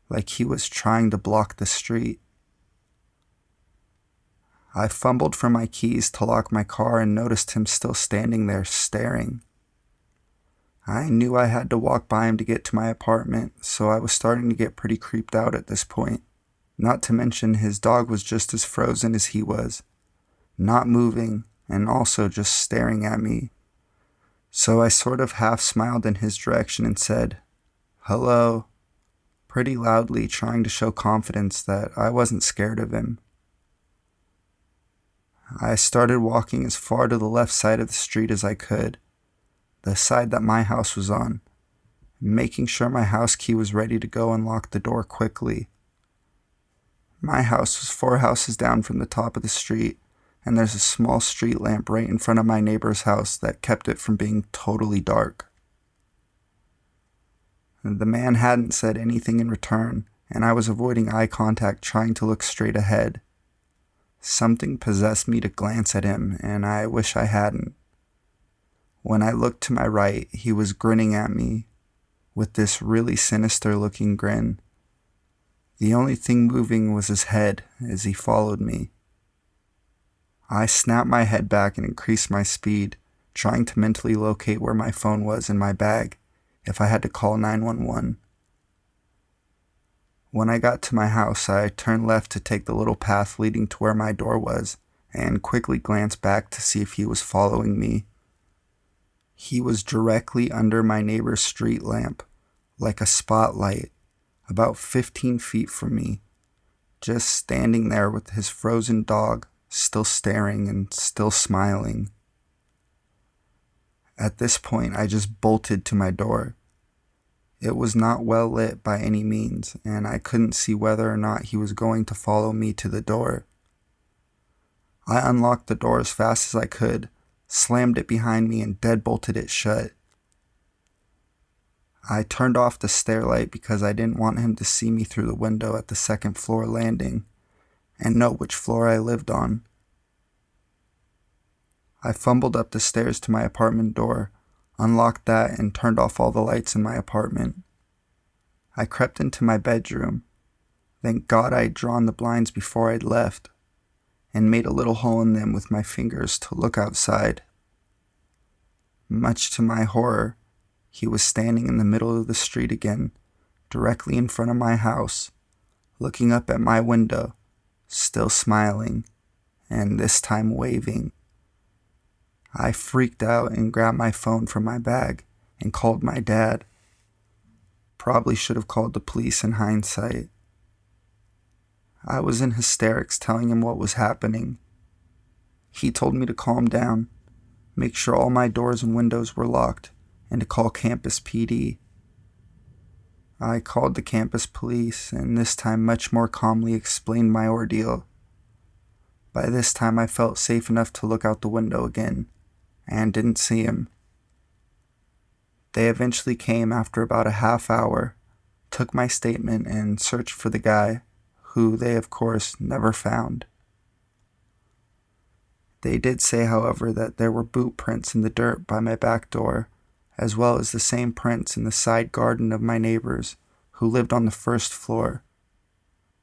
like he was trying to block the street. I fumbled for my keys to lock my car and noticed him still standing there staring. I knew I had to walk by him to get to my apartment, so I was starting to get pretty creeped out at this point. Not to mention his dog was just as frozen as he was, not moving and also just staring at me. So I sort of half smiled in his direction and said, "Hello," pretty loudly, trying to show confidence that I wasn't scared of him. I started walking as far to the left side of the street as I could, the side that my house was on, making sure my house key was ready to go and lock the door quickly. My house was 4 houses down from the top of the street, and there's a small street lamp right in front of my neighbor's house that kept it from being totally dark. The man hadn't said anything in return, and I was avoiding eye contact, trying to look straight ahead. Something possessed me to glance at him, and I wish I hadn't. When I looked to my right, he was grinning at me with this really sinister-looking grin. The only thing moving was his head as he followed me. I snapped my head back and increased my speed, trying to mentally locate where my phone was in my bag if I had to call 911. When I got to my house, I turned left to take the little path leading to where my door was and quickly glanced back to see if he was following me. He was directly under my neighbor's street lamp, like a spotlight, about 15 feet from me, just standing there with his frozen dog, still staring and still smiling. At this point, I just bolted to my door. It was not well lit by any means, and I couldn't see whether or not he was going to follow me to the door. I unlocked the door as fast as I could, slammed it behind me, and deadbolted it shut. I turned off the stairlight because I didn't want him to see me through the window at the second floor landing and know which floor I lived on. I fumbled up the stairs to my apartment door, unlocked that, and turned off all the lights in my apartment. I crept into my bedroom. Thank God I'd drawn the blinds before I'd left, and made a little hole in them with my fingers to look outside. Much to my horror, he was standing in the middle of the street again, directly in front of my house, looking up at my window, still smiling, and this time waving. I freaked out and grabbed my phone from my bag and called my dad. Probably should have called the police in hindsight. I was in hysterics telling him what was happening. He told me to calm down, make sure all my doors and windows were locked, and to call campus PD. I called the campus police and this time much more calmly explained my ordeal. By this time I felt safe enough to look out the window again, and didn't see him. They eventually came after about a half hour, took my statement, and searched for the guy, who they of course never found. They did say, however, that there were boot prints in the dirt by my back door, as well as the same prints in the side garden of my neighbors, who lived on the first floor.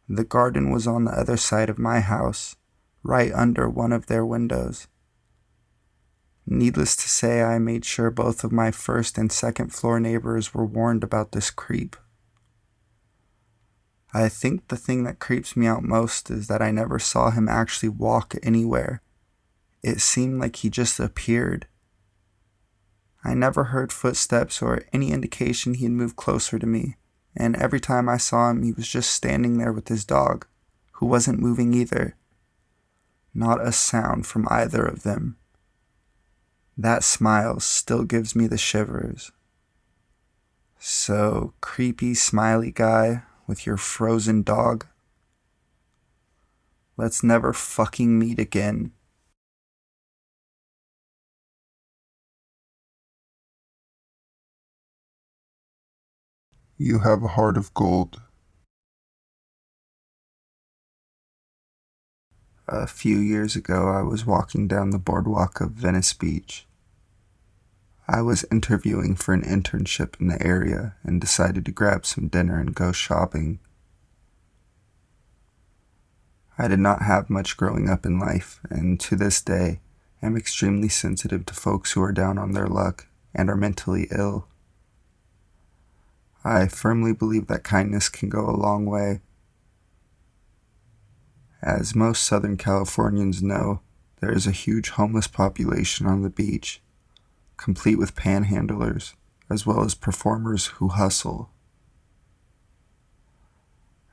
The garden was on the other side of my house, right under one of their windows. Needless to say, I made sure both of my first and second floor neighbors were warned about this creep. I think the thing that creeps me out most is that I never saw him actually walk anywhere. It seemed like he just appeared. I never heard footsteps or any indication he'd moved closer to me, and every time I saw him, he was just standing there with his dog, who wasn't moving either. Not a sound from either of them. That smile still gives me the shivers. So, creepy, smiley guy with your frozen dog, let's never fucking meet again. You have a heart of gold. A few years ago, I was walking down the boardwalk of Venice Beach. I was interviewing for an internship in the area and decided to grab some dinner and go shopping. I did not have much growing up in life, and to this day, am extremely sensitive to folks who are down on their luck and are mentally ill. I firmly believe that kindness can go a long way. As most Southern Californians know, there is a huge homeless population on the beach, complete with panhandlers, as well as performers who hustle.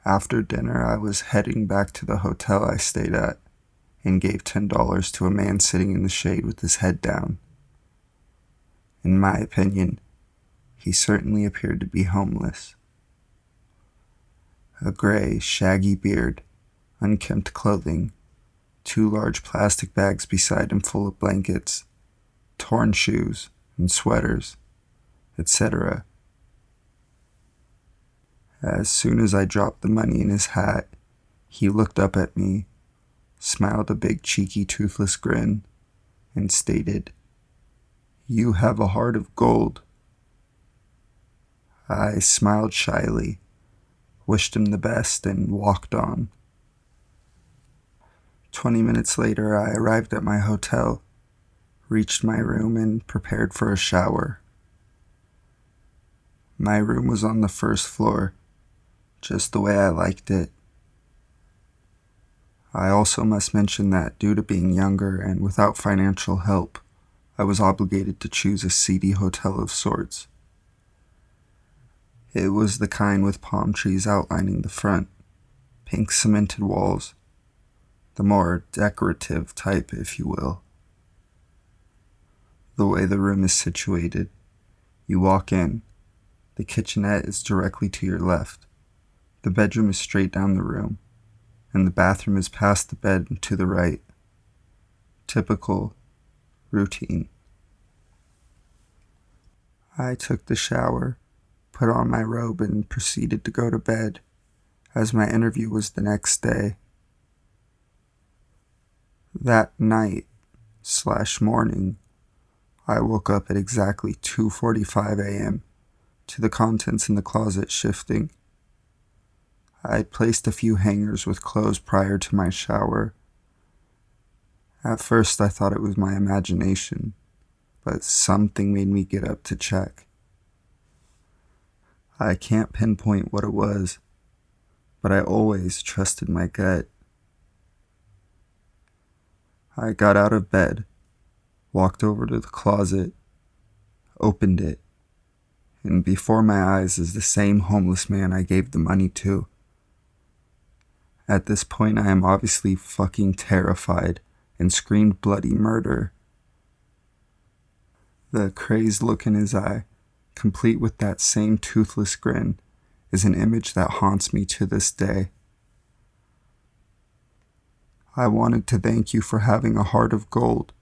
After dinner, I was heading back to the hotel I stayed at and gave $10 to a man sitting in the shade with his head down. In my opinion, he certainly appeared to be homeless. A gray, shaggy beard, unkempt clothing, 2 large plastic bags beside him full of blankets, torn shoes and sweaters, etc. As soon as I dropped the money in his hat, he looked up at me, smiled a big cheeky toothless grin, and stated, "You have a heart of gold." I smiled shyly, wished him the best, and walked on. 20 minutes later, I arrived at my hotel, reached my room, and prepared for a shower. My room was on the first floor, just the way I liked it. I also must mention that due to being younger and without financial help, I was obligated to choose a seedy hotel of sorts. It was the kind with palm trees outlining the front, pink cemented walls, the more decorative type, if you will. The way the room is situated, you walk in, the kitchenette is directly to your left, the bedroom is straight down the room, and the bathroom is past the bed and to the right. Typical, routine. I took the shower, put on my robe, and proceeded to go to bed, as my interview was the next day. That night/morning, I woke up at exactly 2:45 a.m. to the contents in the closet shifting. I had placed a few hangers with clothes prior to my shower. At first I thought it was my imagination, but something made me get up to check. I can't pinpoint what it was, but I always trusted my gut. I got out of bed, walked over to the closet, opened it, and before my eyes is the same homeless man I gave the money to. At this point, I am obviously fucking terrified and screamed bloody murder. The crazed look in his eye, complete with that same toothless grin, is an image that haunts me to this day. I wanted to thank you for having a heart of gold.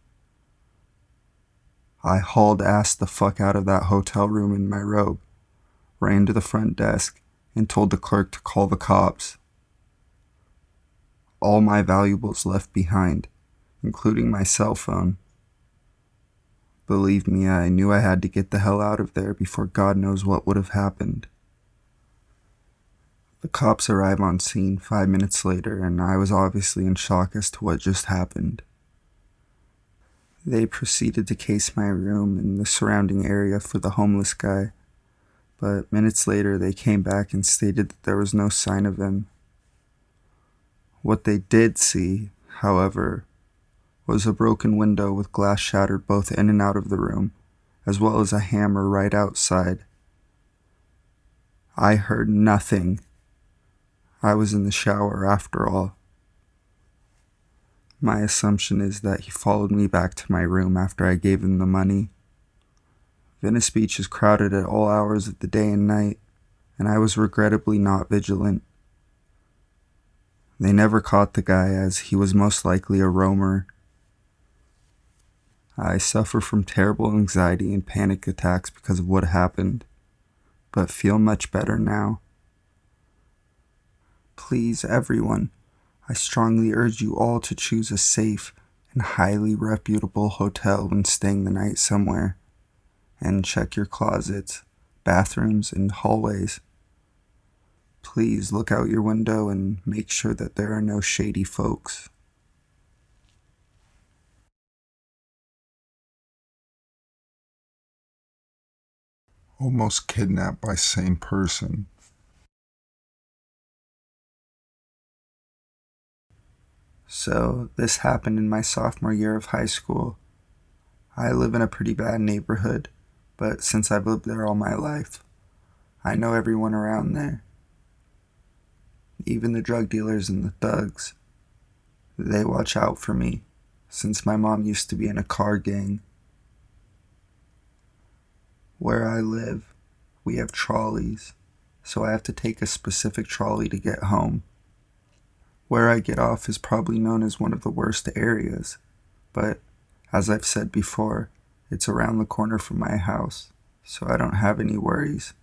I hauled ass the fuck out of that hotel room in my robe, ran to the front desk, and told the clerk to call the cops. All my valuables left behind, including my cell phone. Believe me, I knew I had to get the hell out of there before God knows what would have happened. The cops arrive on scene 5 minutes later, and I was obviously in shock as to what just happened. They proceeded to case my room and the surrounding area for the homeless guy, but minutes later they came back and stated that there was no sign of him. What they did see, however, was a broken window with glass shattered both in and out of the room, as well as a hammer right outside. I heard nothing. I was in the shower after all. My assumption is that he followed me back to my room after I gave him the money. Venice Beach is crowded at all hours of the day and night, and I was regrettably not vigilant. They never caught the guy, as he was most likely a roamer. I suffer from terrible anxiety and panic attacks because of what happened, but feel much better now. Please, everyone, I strongly urge you all to choose a safe and highly reputable hotel when staying the night somewhere, and check your closets, bathrooms, and hallways. Please look out your window and make sure that there are no shady folks. Almost kidnapped by same person. So, this happened in my sophomore year of high school. I live in a pretty bad neighborhood, but since I've lived there all my life, I know everyone around there. Even the drug dealers and the thugs. They watch out for me, since my mom used to be in a car gang. Where I live, we have trolleys, so I have to take a specific trolley to get home. Where I get off is probably known as one of the worst areas, but as I've said before, it's around the corner from my house, so I don't have any worries.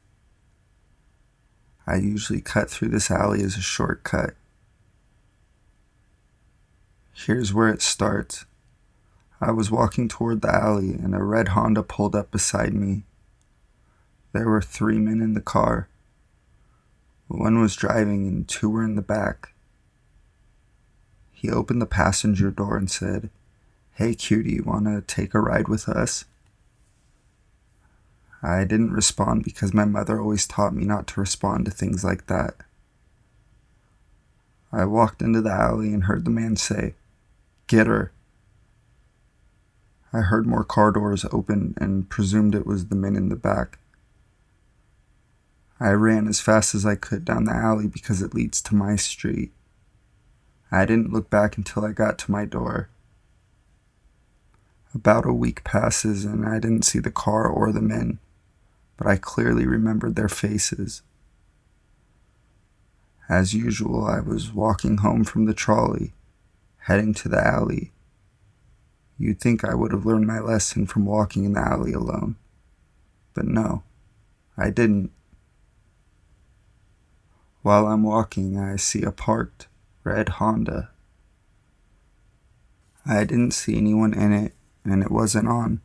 I usually cut through this alley as a shortcut. Here's where it starts. I was walking toward the alley and a red Honda pulled up beside me. There were 3 men in the car. One was driving and 2 were in the back. He opened the passenger door and said, "Hey cutie, wanna take a ride with us?" I didn't respond because my mother always taught me not to respond to things like that. I walked into the alley and heard the man say, "Get her." I heard more car doors open and presumed it was the men in the back. I ran as fast as I could down the alley because it leads to my street. I didn't look back until I got to my door. About a week passes and I didn't see the car or the men, but I clearly remembered their faces. As usual, I was walking home from the trolley, heading to the alley. You'd think I would have learned my lesson from walking in the alley alone, but no, I didn't. While I'm walking, I see a parked red Honda. I didn't see anyone in it, and it wasn't on,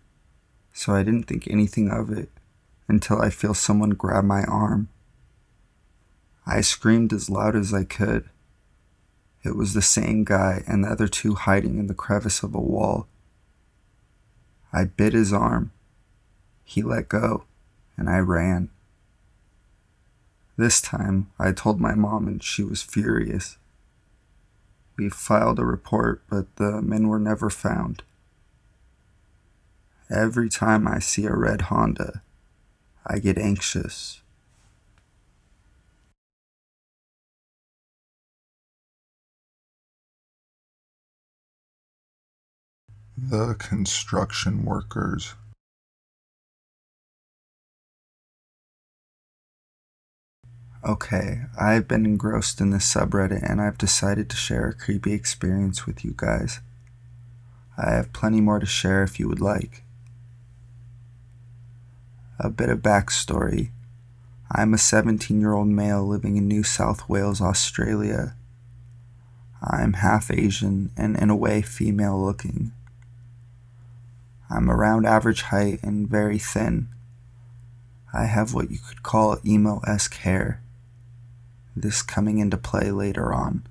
so I didn't think anything of it until I feel someone grab my arm. I screamed as loud as I could. It was the same guy and the other two hiding in the crevice of a wall. I bit his arm. He let go, and I ran. This time, I told my mom and she was furious. We filed a report, but the men were never found. Every time I see a red Honda, I get anxious. The construction workers. Okay, I've been engrossed in this subreddit and I've decided to share a creepy experience with you guys. I have plenty more to share if you would like. A bit of backstory. I'm a 17-year-old male living in New South Wales, Australia. I'm half Asian and in a way female looking. I'm around average height and very thin. I have what you could call emo-esque hair. This coming into play later on.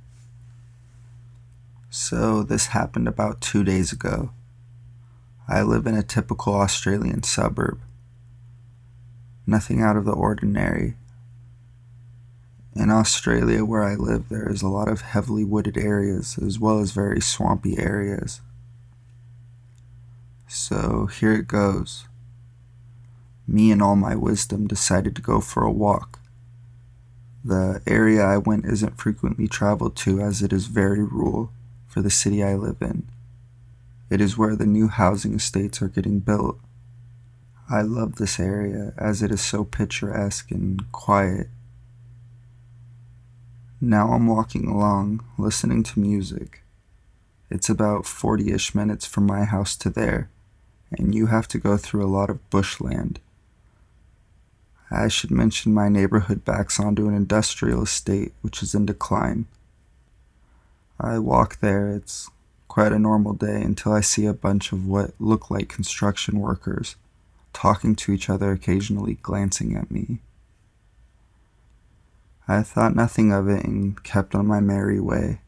So this happened about 2 days ago. I live in a typical Australian suburb. Nothing out of the ordinary. In Australia where I live, there is a lot of heavily wooded areas as well as very swampy areas. So here it goes. Me and all my wisdom decided to go for a walk. The area I went isn't frequently traveled to as it is very rural for the city I live in. It is where the new housing estates are getting built. I love this area as it is so picturesque and quiet. Now I'm walking along, listening to music. It's about 40-ish minutes from my house to there, and you have to go through a lot of bushland. I should mention my neighborhood backs onto an industrial estate which is in decline. I walk there, it's quite a normal day until I see a bunch of what look like construction workers talking to each other, occasionally glancing at me. I thought nothing of it and kept on my merry way.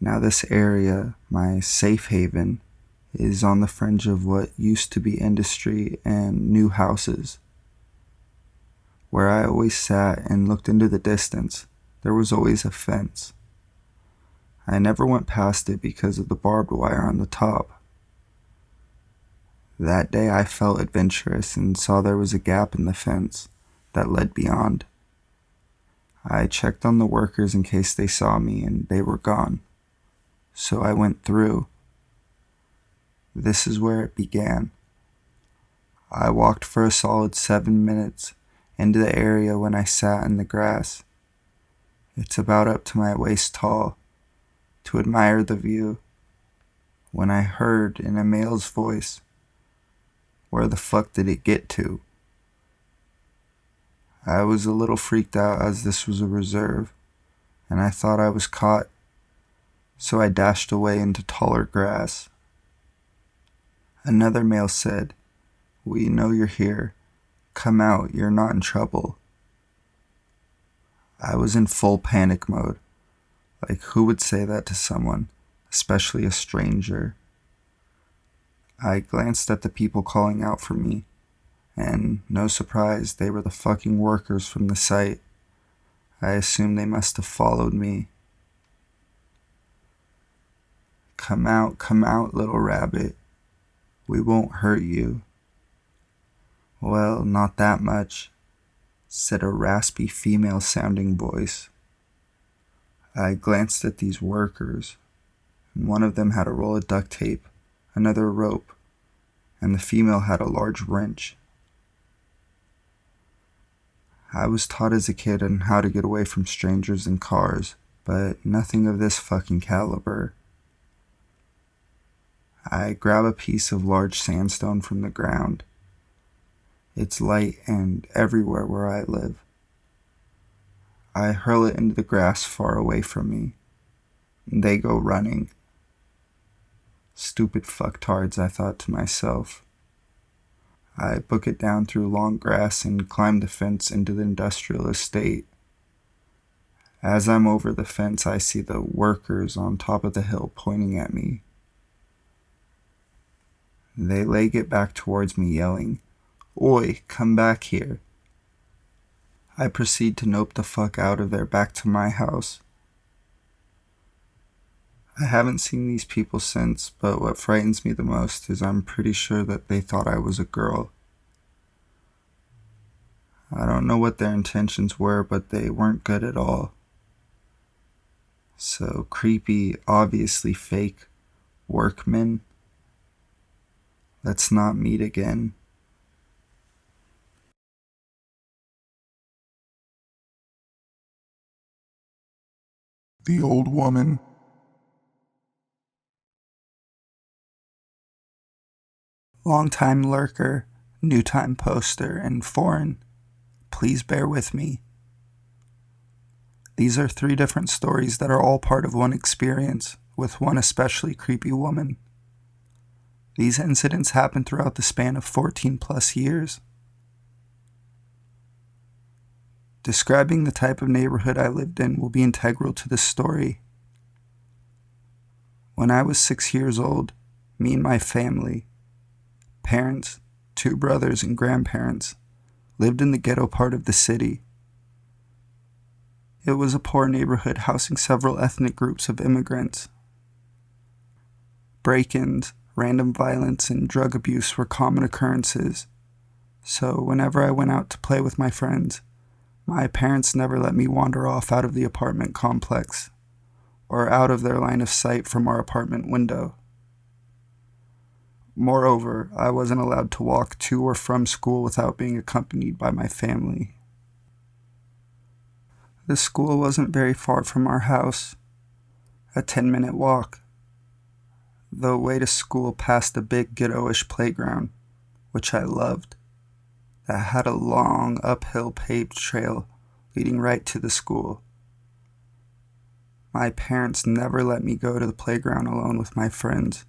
Now this area, my safe haven, is on the fringe of what used to be industry and new houses. Where I always sat and looked into the distance, there was always a fence. I never went past it because of the barbed wire on the top. That day I felt adventurous and saw there was a gap in the fence that led beyond. I checked on the workers in case they saw me and they were gone. So I went through. This is where it began. I walked for a solid 7 minutes into the area when I sat in the grass. It's about up to my waist tall, to admire the view, when I heard in a male's voice, "Where the fuck did it get to?" I was a little freaked out as this was a reserve, and I thought I was caught, so I dashed away into taller grass. Another male said, "We know you're here. Come out, you're not in trouble." I was in full panic mode. Like, who would say that to someone, especially a stranger? I glanced at the people calling out for me, and no surprise, they were the fucking workers from the site. I assumed they must have followed me. Come out, little rabbit. We won't hurt you." "Well, not that much," said a raspy female-sounding voice. I glanced at these workers, and one of them had a roll of duct tape, another a rope, and the female had a large wrench. I was taught as a kid on how to get away from strangers in cars, but nothing of this fucking caliber. I grab a piece of large sandstone from the ground. It's light and everywhere where I live. I hurl it into the grass far away from me. They go running. Stupid fucktards, I thought to myself. I book it down through long grass and climb the fence into the industrial estate. As I'm over the fence, I see the workers on top of the hill pointing at me. They leg it back towards me, yelling, "Oi, come back here." I proceed to nope the fuck out of there back to my house. I haven't seen these people since, but what frightens me the most is I'm pretty sure that they thought I was a girl. I don't know what their intentions were, but they weren't good at all. So creepy, obviously fake workmen. Let's not meet again. The old woman. Long-time lurker, new-time poster, and foreign. Please bear with me. These are 3 different stories that are all part of one experience, with one especially creepy woman. These incidents happened throughout the span of 14 plus years. Describing the type of neighborhood I lived in will be integral to this story. When I was 6 years old, me and my family, parents, 2 brothers, and grandparents, lived in the ghetto part of the city. It was a poor neighborhood housing several ethnic groups of immigrants. Break-ins, random violence, and drug abuse were common occurrences, so whenever I went out to play with my friends, my parents never let me wander off out of the apartment complex, or out of their line of sight from our apartment window. Moreover, I wasn't allowed to walk to or from school without being accompanied by my family. The school wasn't very far from our house, a 10-minute walk. The way to school passed a big ghetto-ish playground, which I loved, that had a long uphill paved trail leading right to the school. My parents never let me go to the playground alone with my friends,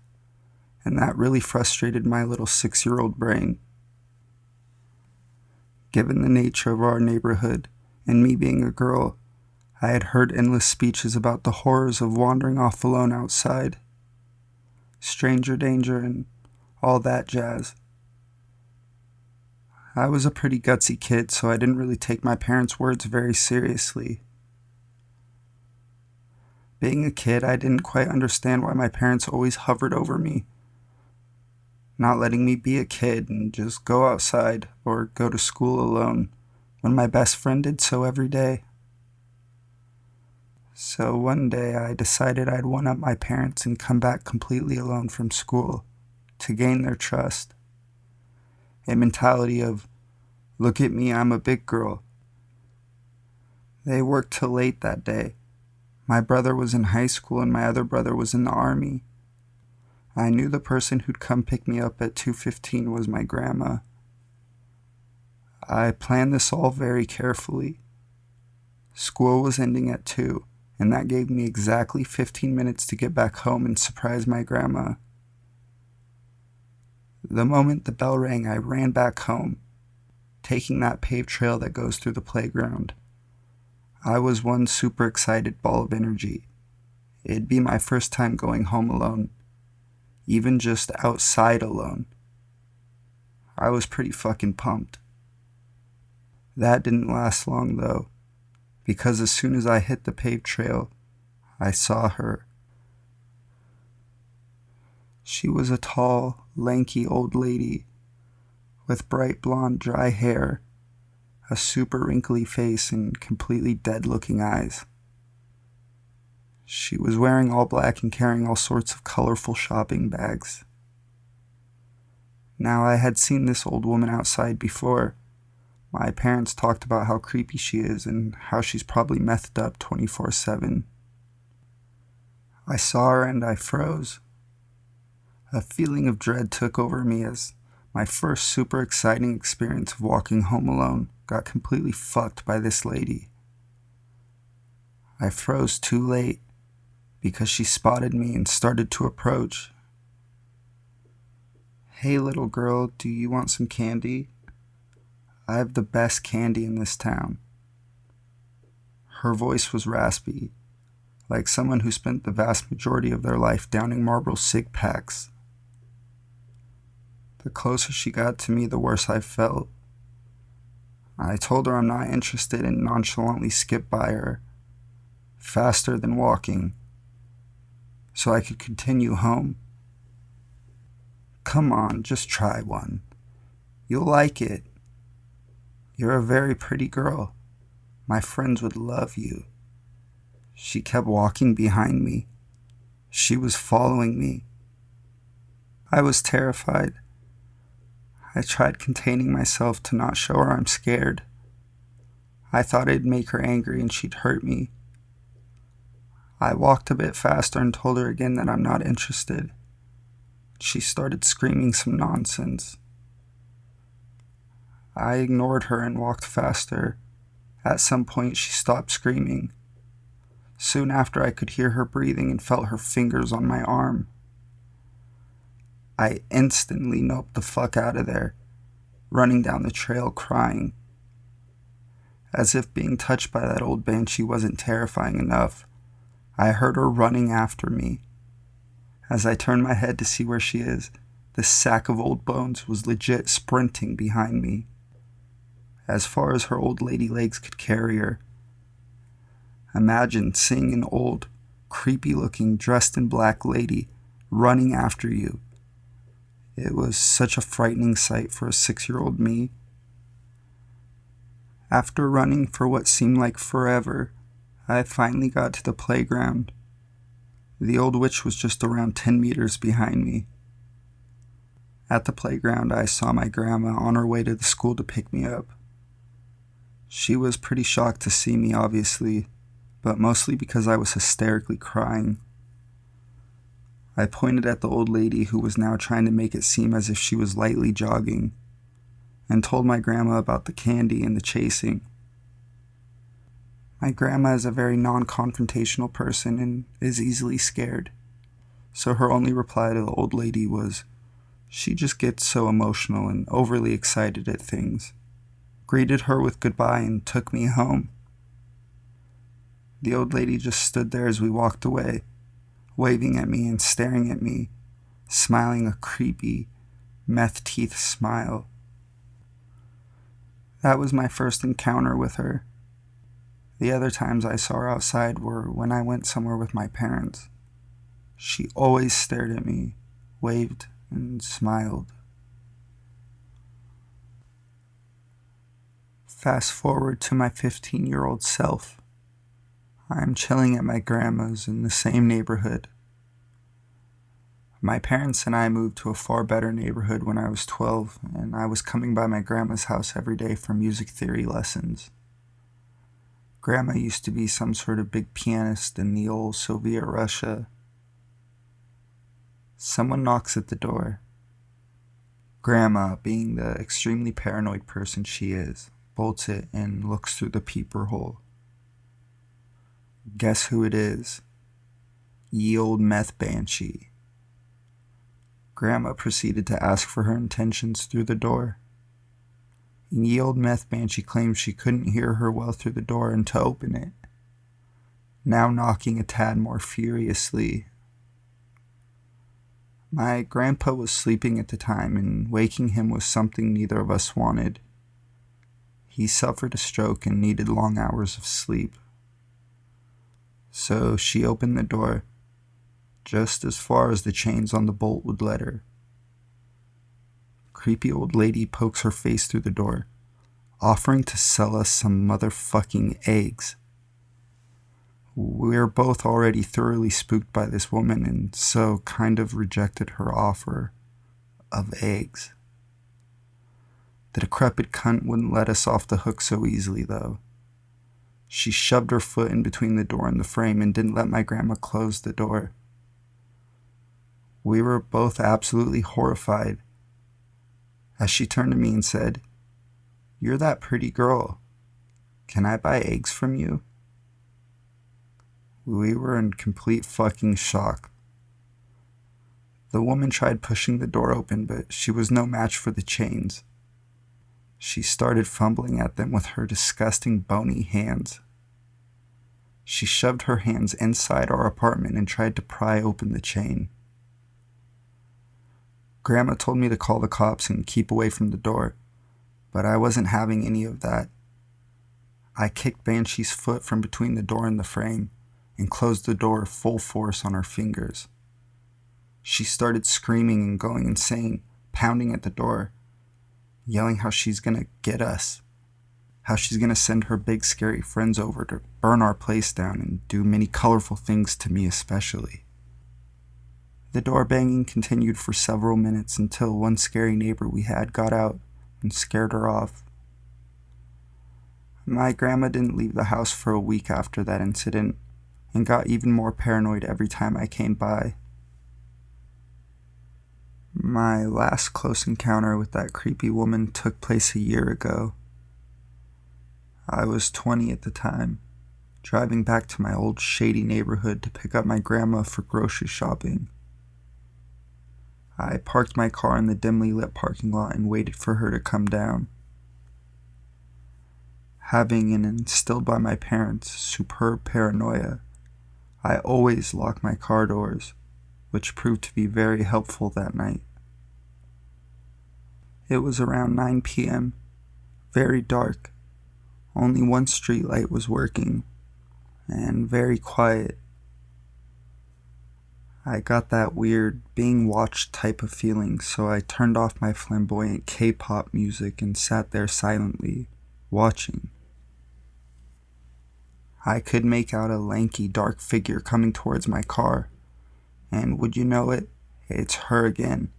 and that really frustrated my little 6-year-old brain. Given the nature of our neighborhood, and me being a girl, I had heard endless speeches about the horrors of wandering off alone outside. Stranger danger and all that jazz. I was a pretty gutsy kid, so I didn't really take my parents' words very seriously. Being a kid, I didn't quite understand why my parents always hovered over me, not letting me be a kid and just go outside or go to school alone when my best friend did so every day. So one day I decided I'd one-up my parents and come back completely alone from school to gain their trust. A mentality of, look at me, I'm a big girl. They worked till late that day. My brother was in high school and my other brother was in the army. I knew the person who'd come pick me up at 2:15 was my grandma. I planned this all very carefully. School was ending at 2, and that gave me exactly 15 minutes to get back home and surprise my grandma. The moment the bell rang, I ran back home, taking that paved trail that goes through the playground. I was one super excited ball of energy. It'd be my first time going home alone, even just outside alone. I was pretty fucking pumped. That didn't last long though, because as soon as I hit the paved trail, I saw her. She was a tall, lanky old lady with bright blonde dry hair, a super wrinkly face, and completely dead-looking eyes. She was wearing all black and carrying all sorts of colorful shopping bags. Now, I had seen this old woman outside before. My parents talked about how creepy she is and how she's probably methed up 24/7. I saw her and I froze. A feeling of dread took over me as my first super exciting experience of walking home alone got completely fucked by this lady. I froze too late because she spotted me and started to approach. "Hey little girl, do you want some candy? I have the best candy in this town." Her voice was raspy, like someone who spent the vast majority of their life downing Marlboro cig packs. The closer she got to me, the worse I felt. I told her I'm not interested and nonchalantly skipped by her, faster than walking, so I could continue home. "Come on, just try one. You'll like it. You're a very pretty girl. My friends would love you." She kept walking behind me. She was following me. I was terrified. I tried containing myself to not show her I'm scared. I thought it'd make her angry and she'd hurt me. I walked a bit faster and told her again that I'm not interested. She started screaming some nonsense. I ignored her and walked faster. At some point, she stopped screaming. Soon after, I could hear her breathing and felt her fingers on my arm. I instantly noped the fuck out of there, running down the trail crying. As if being touched by that old banshee wasn't terrifying enough, I heard her running after me. As I turned my head to see where she is, this sack of old bones was legit sprinting behind me, as far as her old lady legs could carry her. Imagine seeing an old, creepy-looking, dressed-in-black lady running after you. It was such a frightening sight for a 6-year-old me. After running for what seemed like forever, I finally got to the playground. The old witch was just around 10 meters behind me. At the playground, I saw my grandma on her way to the school to pick me up. She was pretty shocked to see me, obviously, but mostly because I was hysterically crying. I pointed at the old lady who was now trying to make it seem as if she was lightly jogging, and told my grandma about the candy and the chasing. My grandma is a very non-confrontational person and is easily scared, so her only reply to the old lady was, she just gets so emotional and overly excited at things. Greeted her with goodbye and took me home. The old lady just stood there as we walked away, waving at me and staring at me, smiling a creepy, meth-teeth smile. That was my first encounter with her. The other times I saw her outside were when I went somewhere with my parents. She always stared at me, waved, and smiled. Fast forward to my 15-year-old self. I am chilling at my grandma's in the same neighborhood. My parents and I moved to a far better neighborhood when I was 12, and I was coming by my grandma's house every day for music theory lessons. Grandma used to be some sort of big pianist in the old Soviet Russia. Someone knocks at the door. Grandma, being the extremely paranoid person she is, bolts it and looks through the peephole. Guess who it is? Ye old meth banshee. Grandma proceeded to ask for her intentions through the door. Ye old meth banshee claimed she couldn't hear her well through the door and to open it, now knocking a tad more furiously. My grandpa was sleeping at the time, and waking him was something neither of us wanted. He suffered a stroke and needed long hours of sleep. So she opened the door, just as far as the chains on the bolt would let her. Creepy old lady pokes her face through the door, offering to sell us some motherfucking eggs. We're both already thoroughly spooked by this woman and so kind of rejected her offer of eggs. The decrepit cunt wouldn't let us off the hook so easily, though. She shoved her foot in between the door and the frame and didn't let my grandma close the door. We were both absolutely horrified as she turned to me and said, "You're that pretty girl. Can I buy eggs from you?" We were in complete fucking shock. The woman tried pushing the door open, but she was no match for the chains. She started fumbling at them with her disgusting bony hands. She shoved her hands inside our apartment and tried to pry open the chain. Grandma told me to call the cops and keep away from the door, but I wasn't having any of that. I kicked Banshee's foot from between the door and the frame and closed the door full force on her fingers. She started screaming and going insane, pounding at the door, yelling how she's gonna get us, how she's gonna send her big scary friends over to burn our place down and do many colorful things to me especially. The door banging continued for several minutes until one scary neighbor we had got out and scared her off. My grandma didn't leave the house for a week after that incident and got even more paranoid every time I came by. My last close encounter with that creepy woman took place a year ago. I was 20 at the time, driving back to my old shady neighborhood to pick up my grandma for grocery shopping. I parked my car in the dimly lit parking lot and waited for her to come down. Having an instilled by my parents superb paranoia, I always lock my car doors, which proved to be very helpful that night. It was around 9 p.m., very dark. Only one street light was working, and very quiet. I got that weird being watched type of feeling, so I turned off my flamboyant K-pop music and sat there silently, watching. I could make out a lanky, dark figure coming towards my car, and would you know it, it's her again,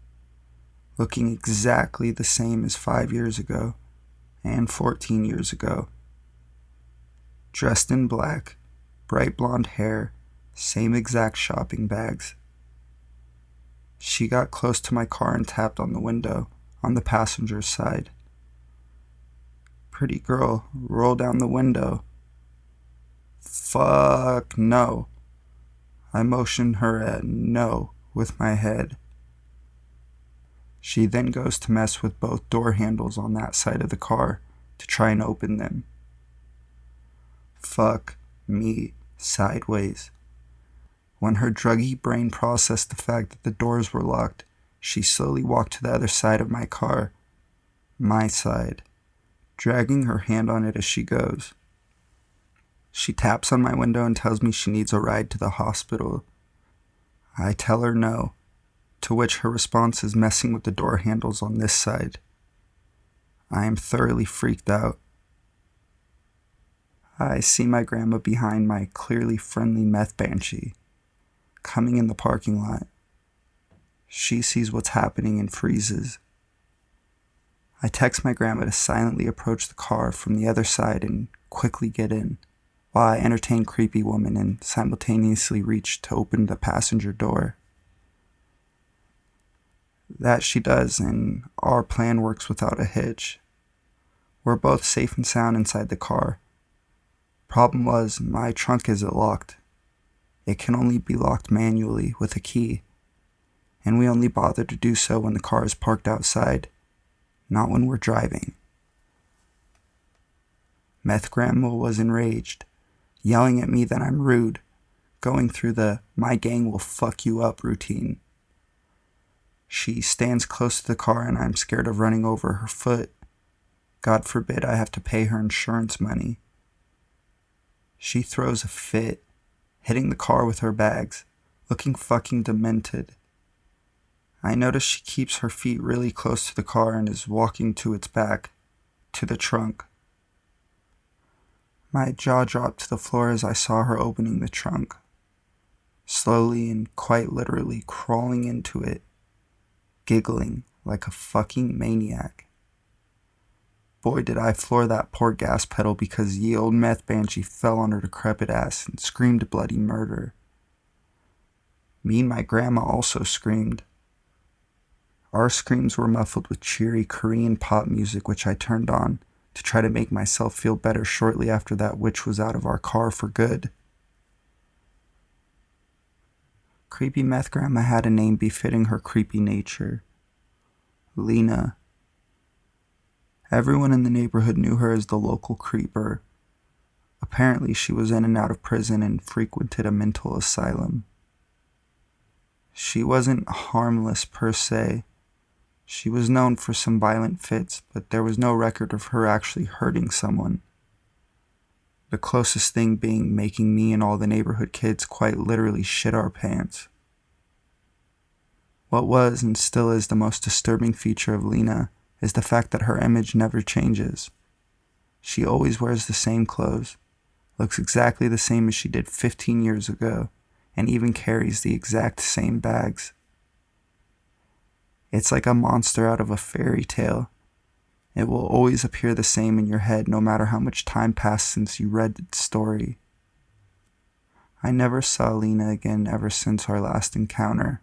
looking exactly the same as 5 years ago and 14 years ago. Dressed in black, bright blonde hair, same exact shopping bags. She got close to my car and tapped on the window on the passenger's side. "Pretty girl, roll down the window." Fuck no. I motioned her at no with my head. She then goes to mess with both door handles on that side of the car to try and open them. Fuck me sideways. When her druggy brain processed the fact that the doors were locked, she slowly walked to the other side of my car, my side, dragging her hand on it as she goes. She taps on my window and tells me she needs a ride to the hospital. I tell her no, to which her response is messing with the door handles on this side. I am thoroughly freaked out. I see my grandma behind my clearly friendly meth banshee, coming in the parking lot. She sees what's happening and freezes. I text my grandma to silently approach the car from the other side and quickly get in, while I entertain creepy woman and simultaneously reach to open the passenger door. That she does, and our plan works without a hitch. We're both safe and sound inside the car. Problem was, my trunk isn't locked. It can only be locked manually with a key, and we only bother to do so when the car is parked outside, not when we're driving. Meth Grandma was enraged, yelling at me that I'm rude, going through the "my gang will fuck you up" routine. She stands close to the car and I'm scared of running over her foot, God forbid I have to pay her insurance money. She throws a fit, hitting the car with her bags, looking fucking demented. I notice she keeps her feet really close to the car and is walking to its back, to the trunk. My jaw dropped to the floor as I saw her opening the trunk, slowly and quite literally crawling into it, giggling like a fucking maniac. Boy, did I floor that poor gas pedal because ye old meth banshee fell on her decrepit ass and screamed bloody murder. Me and my grandma also screamed. Our screams were muffled with cheery Korean pop music, which I turned on to try to make myself feel better shortly after that witch was out of our car for good. Creepy meth grandma had a name befitting her creepy nature. Lena. Everyone in the neighborhood knew her as the local creeper. Apparently, she was in and out of prison and frequented a mental asylum. She wasn't harmless per se. She was known for some violent fits, but there was no record of her actually hurting someone. The closest thing being making me and all the neighborhood kids quite literally shit our pants. What was and still is the most disturbing feature of Lena is the fact that her image never changes. She always wears the same clothes, looks exactly the same as she did 15 years ago, and even carries the exact same bags. It's like a monster out of a fairy tale. It will always appear the same in your head no matter how much time passed since you read its story. I never saw Lena again ever since our last encounter,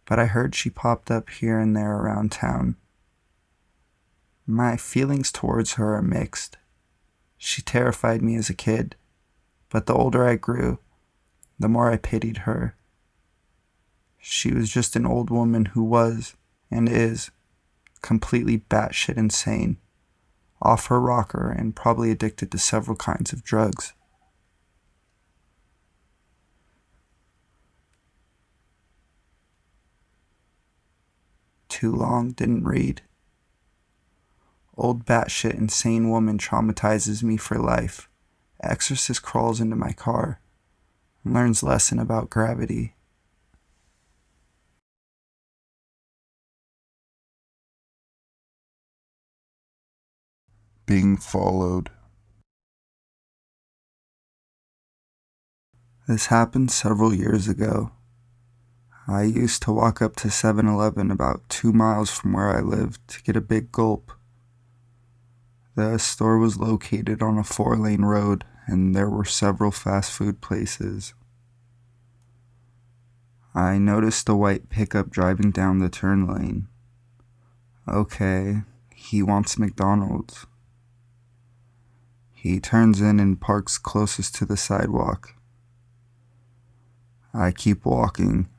but I heard she popped up here and there around town. My feelings towards her are mixed. She terrified me as a kid, but the older I grew, the more I pitied her. She was just an old woman who was, and is, completely batshit insane, off her rocker and probably addicted to several kinds of drugs. Too long, didn't read. Old batshit insane woman traumatizes me for life. Exorcist crawls into my car and learns lesson about gravity. Being followed. This happened several years ago. I used to walk up to 7-Eleven about 2 miles from where I lived to get a big gulp. The store was located on a 4-lane road, and there were several fast food places. I noticed a white pickup driving down the turn lane. Okay, he wants McDonald's. He turns in and parks closest to the sidewalk. I keep walking.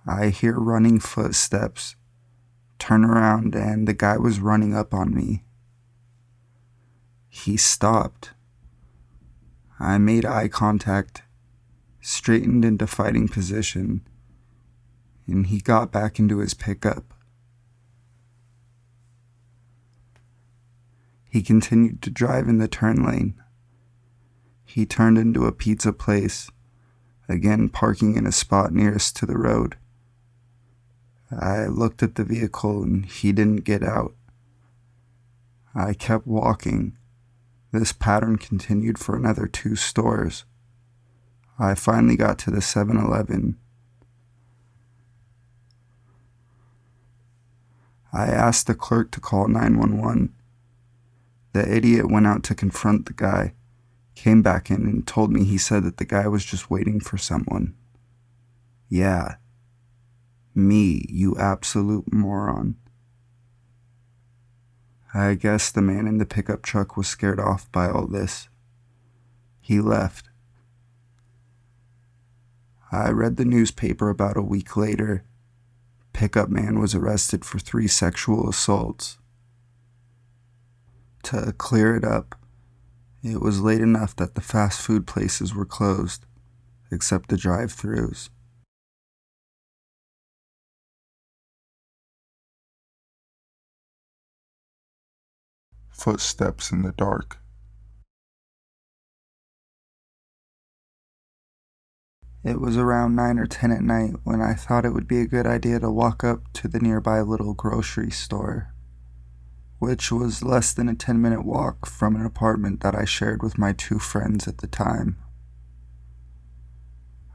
I hear running footsteps. Turn around and the guy was running up on me. He stopped. I made eye contact, straightened into fighting position, and he got back into his pickup. He continued to drive in the turn lane. He turned into a pizza place, again parking in a spot nearest to the road. I looked at the vehicle and he didn't get out. I kept walking. This pattern continued for another 2 stores. I finally got to the 7-Eleven. I asked the clerk to call 911. The idiot went out to confront the guy, came back in and told me he said that the guy was just waiting for someone. Yeah, me, you absolute moron. I guess the man in the pickup truck was scared off by all this. He left. I read the newspaper about a week later. Pickup man was arrested for 3 sexual assaults. To clear it up, it was late enough that the fast food places were closed, except the drive-thrus. Footsteps in the dark. It was around 9 or 10 at night when I thought it would be a good idea to walk up to the nearby little grocery store, which was less than a 10-minute walk from an apartment that I shared with my two friends at the time.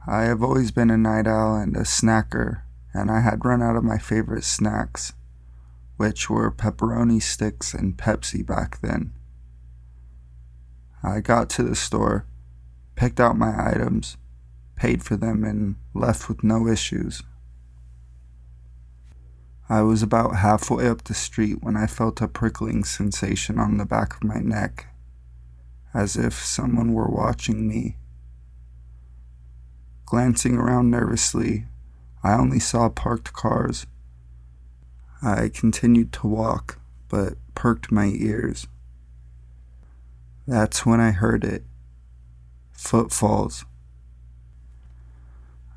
I have always been a night owl and a snacker, and I had run out of my favorite snacks, which were pepperoni sticks and Pepsi back then. I got to the store, picked out my items, paid for them, and left with no issues. I was about halfway up the street when I felt a prickling sensation on the back of my neck, as if someone were watching me. Glancing around nervously, I only saw parked cars. I continued to walk, but perked my ears. That's when I heard it. Footfalls.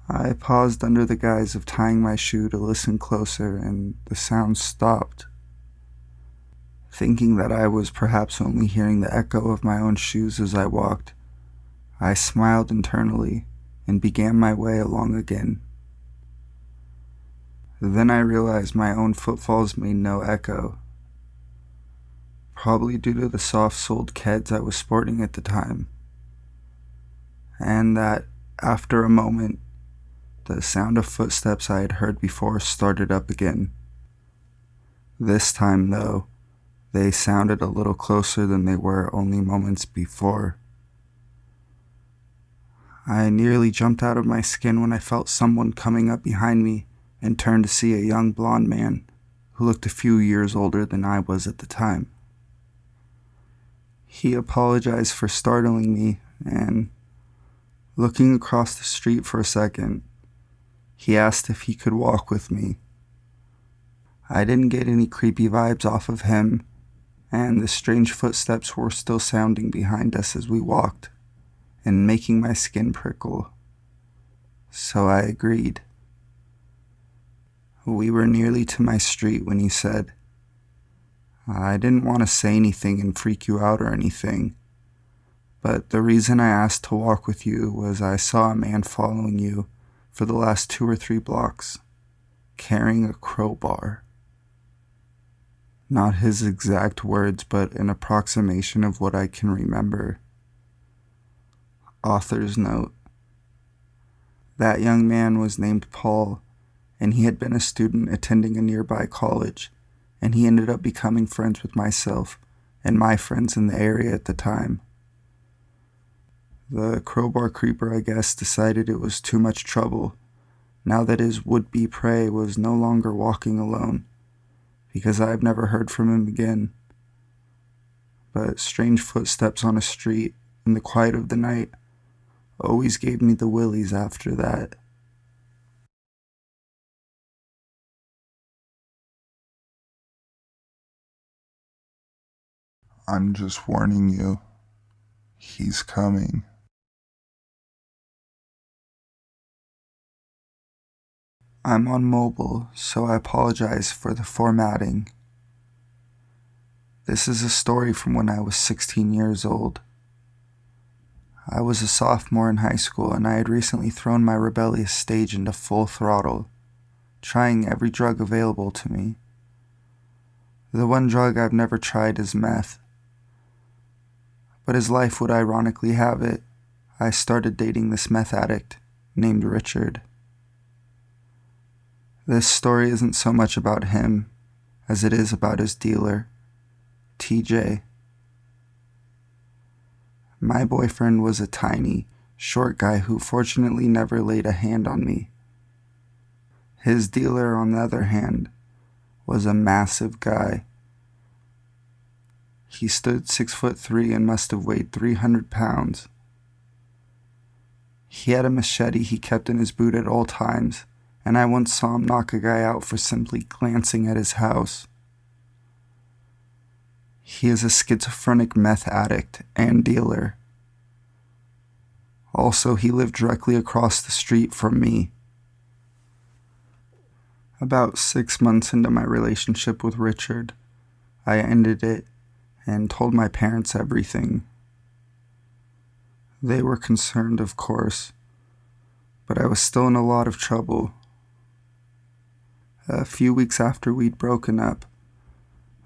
I paused under the guise of tying my shoe to listen closer, and the sound stopped. Thinking that I was perhaps only hearing the echo of my own shoes as I walked, I smiled internally and began my way along again. Then I realized my own footfalls made no echo, probably due to the soft-soled Keds I was sporting at the time, and that, after a moment, the sound of footsteps I had heard before started up again. This time, though, they sounded a little closer than they were only moments before. I nearly jumped out of my skin when I felt someone coming up behind me and turned to see a young blonde man who looked a few years older than I was at the time. He apologized for startling me, and, looking across the street for a second, he asked if he could walk with me. I didn't get any creepy vibes off of him, and the strange footsteps were still sounding behind us as we walked, and making my skin prickle. So I agreed. We were nearly to my street when he said, "I didn't want to say anything and freak you out or anything, but the reason I asked to walk with you was I saw a man following you for the last 2 or 3 blocks, carrying a crowbar." Not his exact words, but an approximation of what I can remember. Author's note. That young man was named Paul, and he had been a student attending a nearby college, and he ended up becoming friends with myself and my friends in the area at the time. The crowbar creeper, I guess, decided it was too much trouble, now that his would-be prey was no longer walking alone, because I've never heard from him again. But strange footsteps on a street in the quiet of the night always gave me the willies after that. I'm just warning you. He's coming. I'm on mobile, so I apologize for the formatting. This is a story from when I was 16 years old. I was a sophomore in high school, and I had recently thrown my rebellious stage into full throttle, trying every drug available to me. The one drug I've never tried is meth. But as life would ironically have it, I started dating this meth addict named Richard. This story isn't so much about him as it is about his dealer, TJ. My boyfriend was a tiny, short guy who fortunately never laid a hand on me. His dealer, on the other hand, was a massive guy. He stood 6'3" and must have weighed 300 pounds. He had a machete he kept in his boot at all times, and I once saw him knock a guy out for simply glancing at his house. He is a schizophrenic meth addict and dealer. Also, he lived directly across the street from me. About 6 months into my relationship with Richard, I ended it and told my parents everything. They were concerned, of course, but I was still in a lot of trouble. A few weeks after we'd broken up,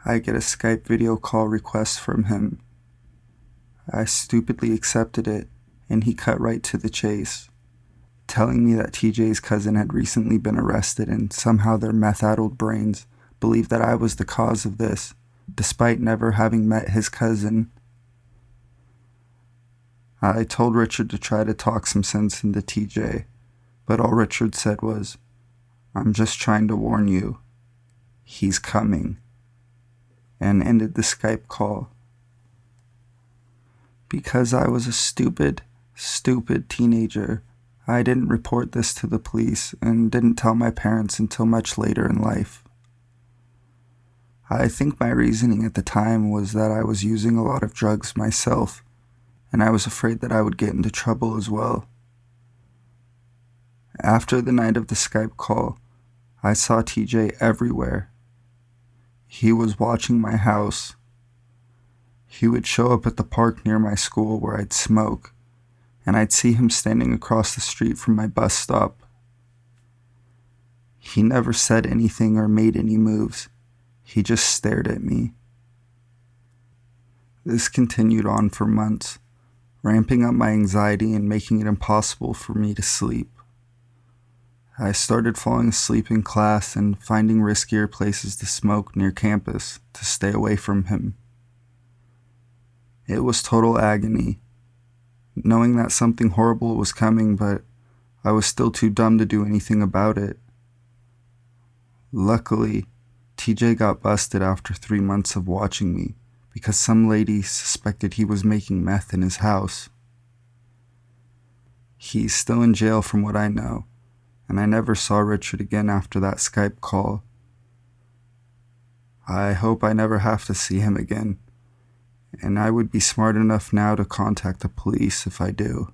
I get a Skype video call request from him. I stupidly accepted it, and he cut right to the chase, telling me that TJ's cousin had recently been arrested and somehow their meth-addled brains believed that I was the cause of this, despite never having met his cousin. I told Richard to try to talk some sense into TJ, but all Richard said was, "I'm just trying to warn you. He's coming," and ended the Skype call. Because I was a stupid teenager, I didn't report this to the police and didn't tell my parents until much later in life. I think my reasoning at the time was that I was using a lot of drugs myself, and I was afraid that I would get into trouble as well. After the night of the Skype call, I saw TJ everywhere. He was watching my house. He would show up at the park near my school where I'd smoke, and I'd see him standing across the street from my bus stop. He never said anything or made any moves. He just stared at me. This continued on for months, ramping up my anxiety and making it impossible for me to sleep. I started falling asleep in class and finding riskier places to smoke near campus to stay away from him. It was total agony, knowing that something horrible was coming, but I was still too dumb to do anything about it. Luckily, TJ got busted after 3 months of watching me because some lady suspected he was making meth in his house. He's still in jail from what I know, and I never saw Richard again after that Skype call. I hope I never have to see him again, and I would be smart enough now to contact the police if I do.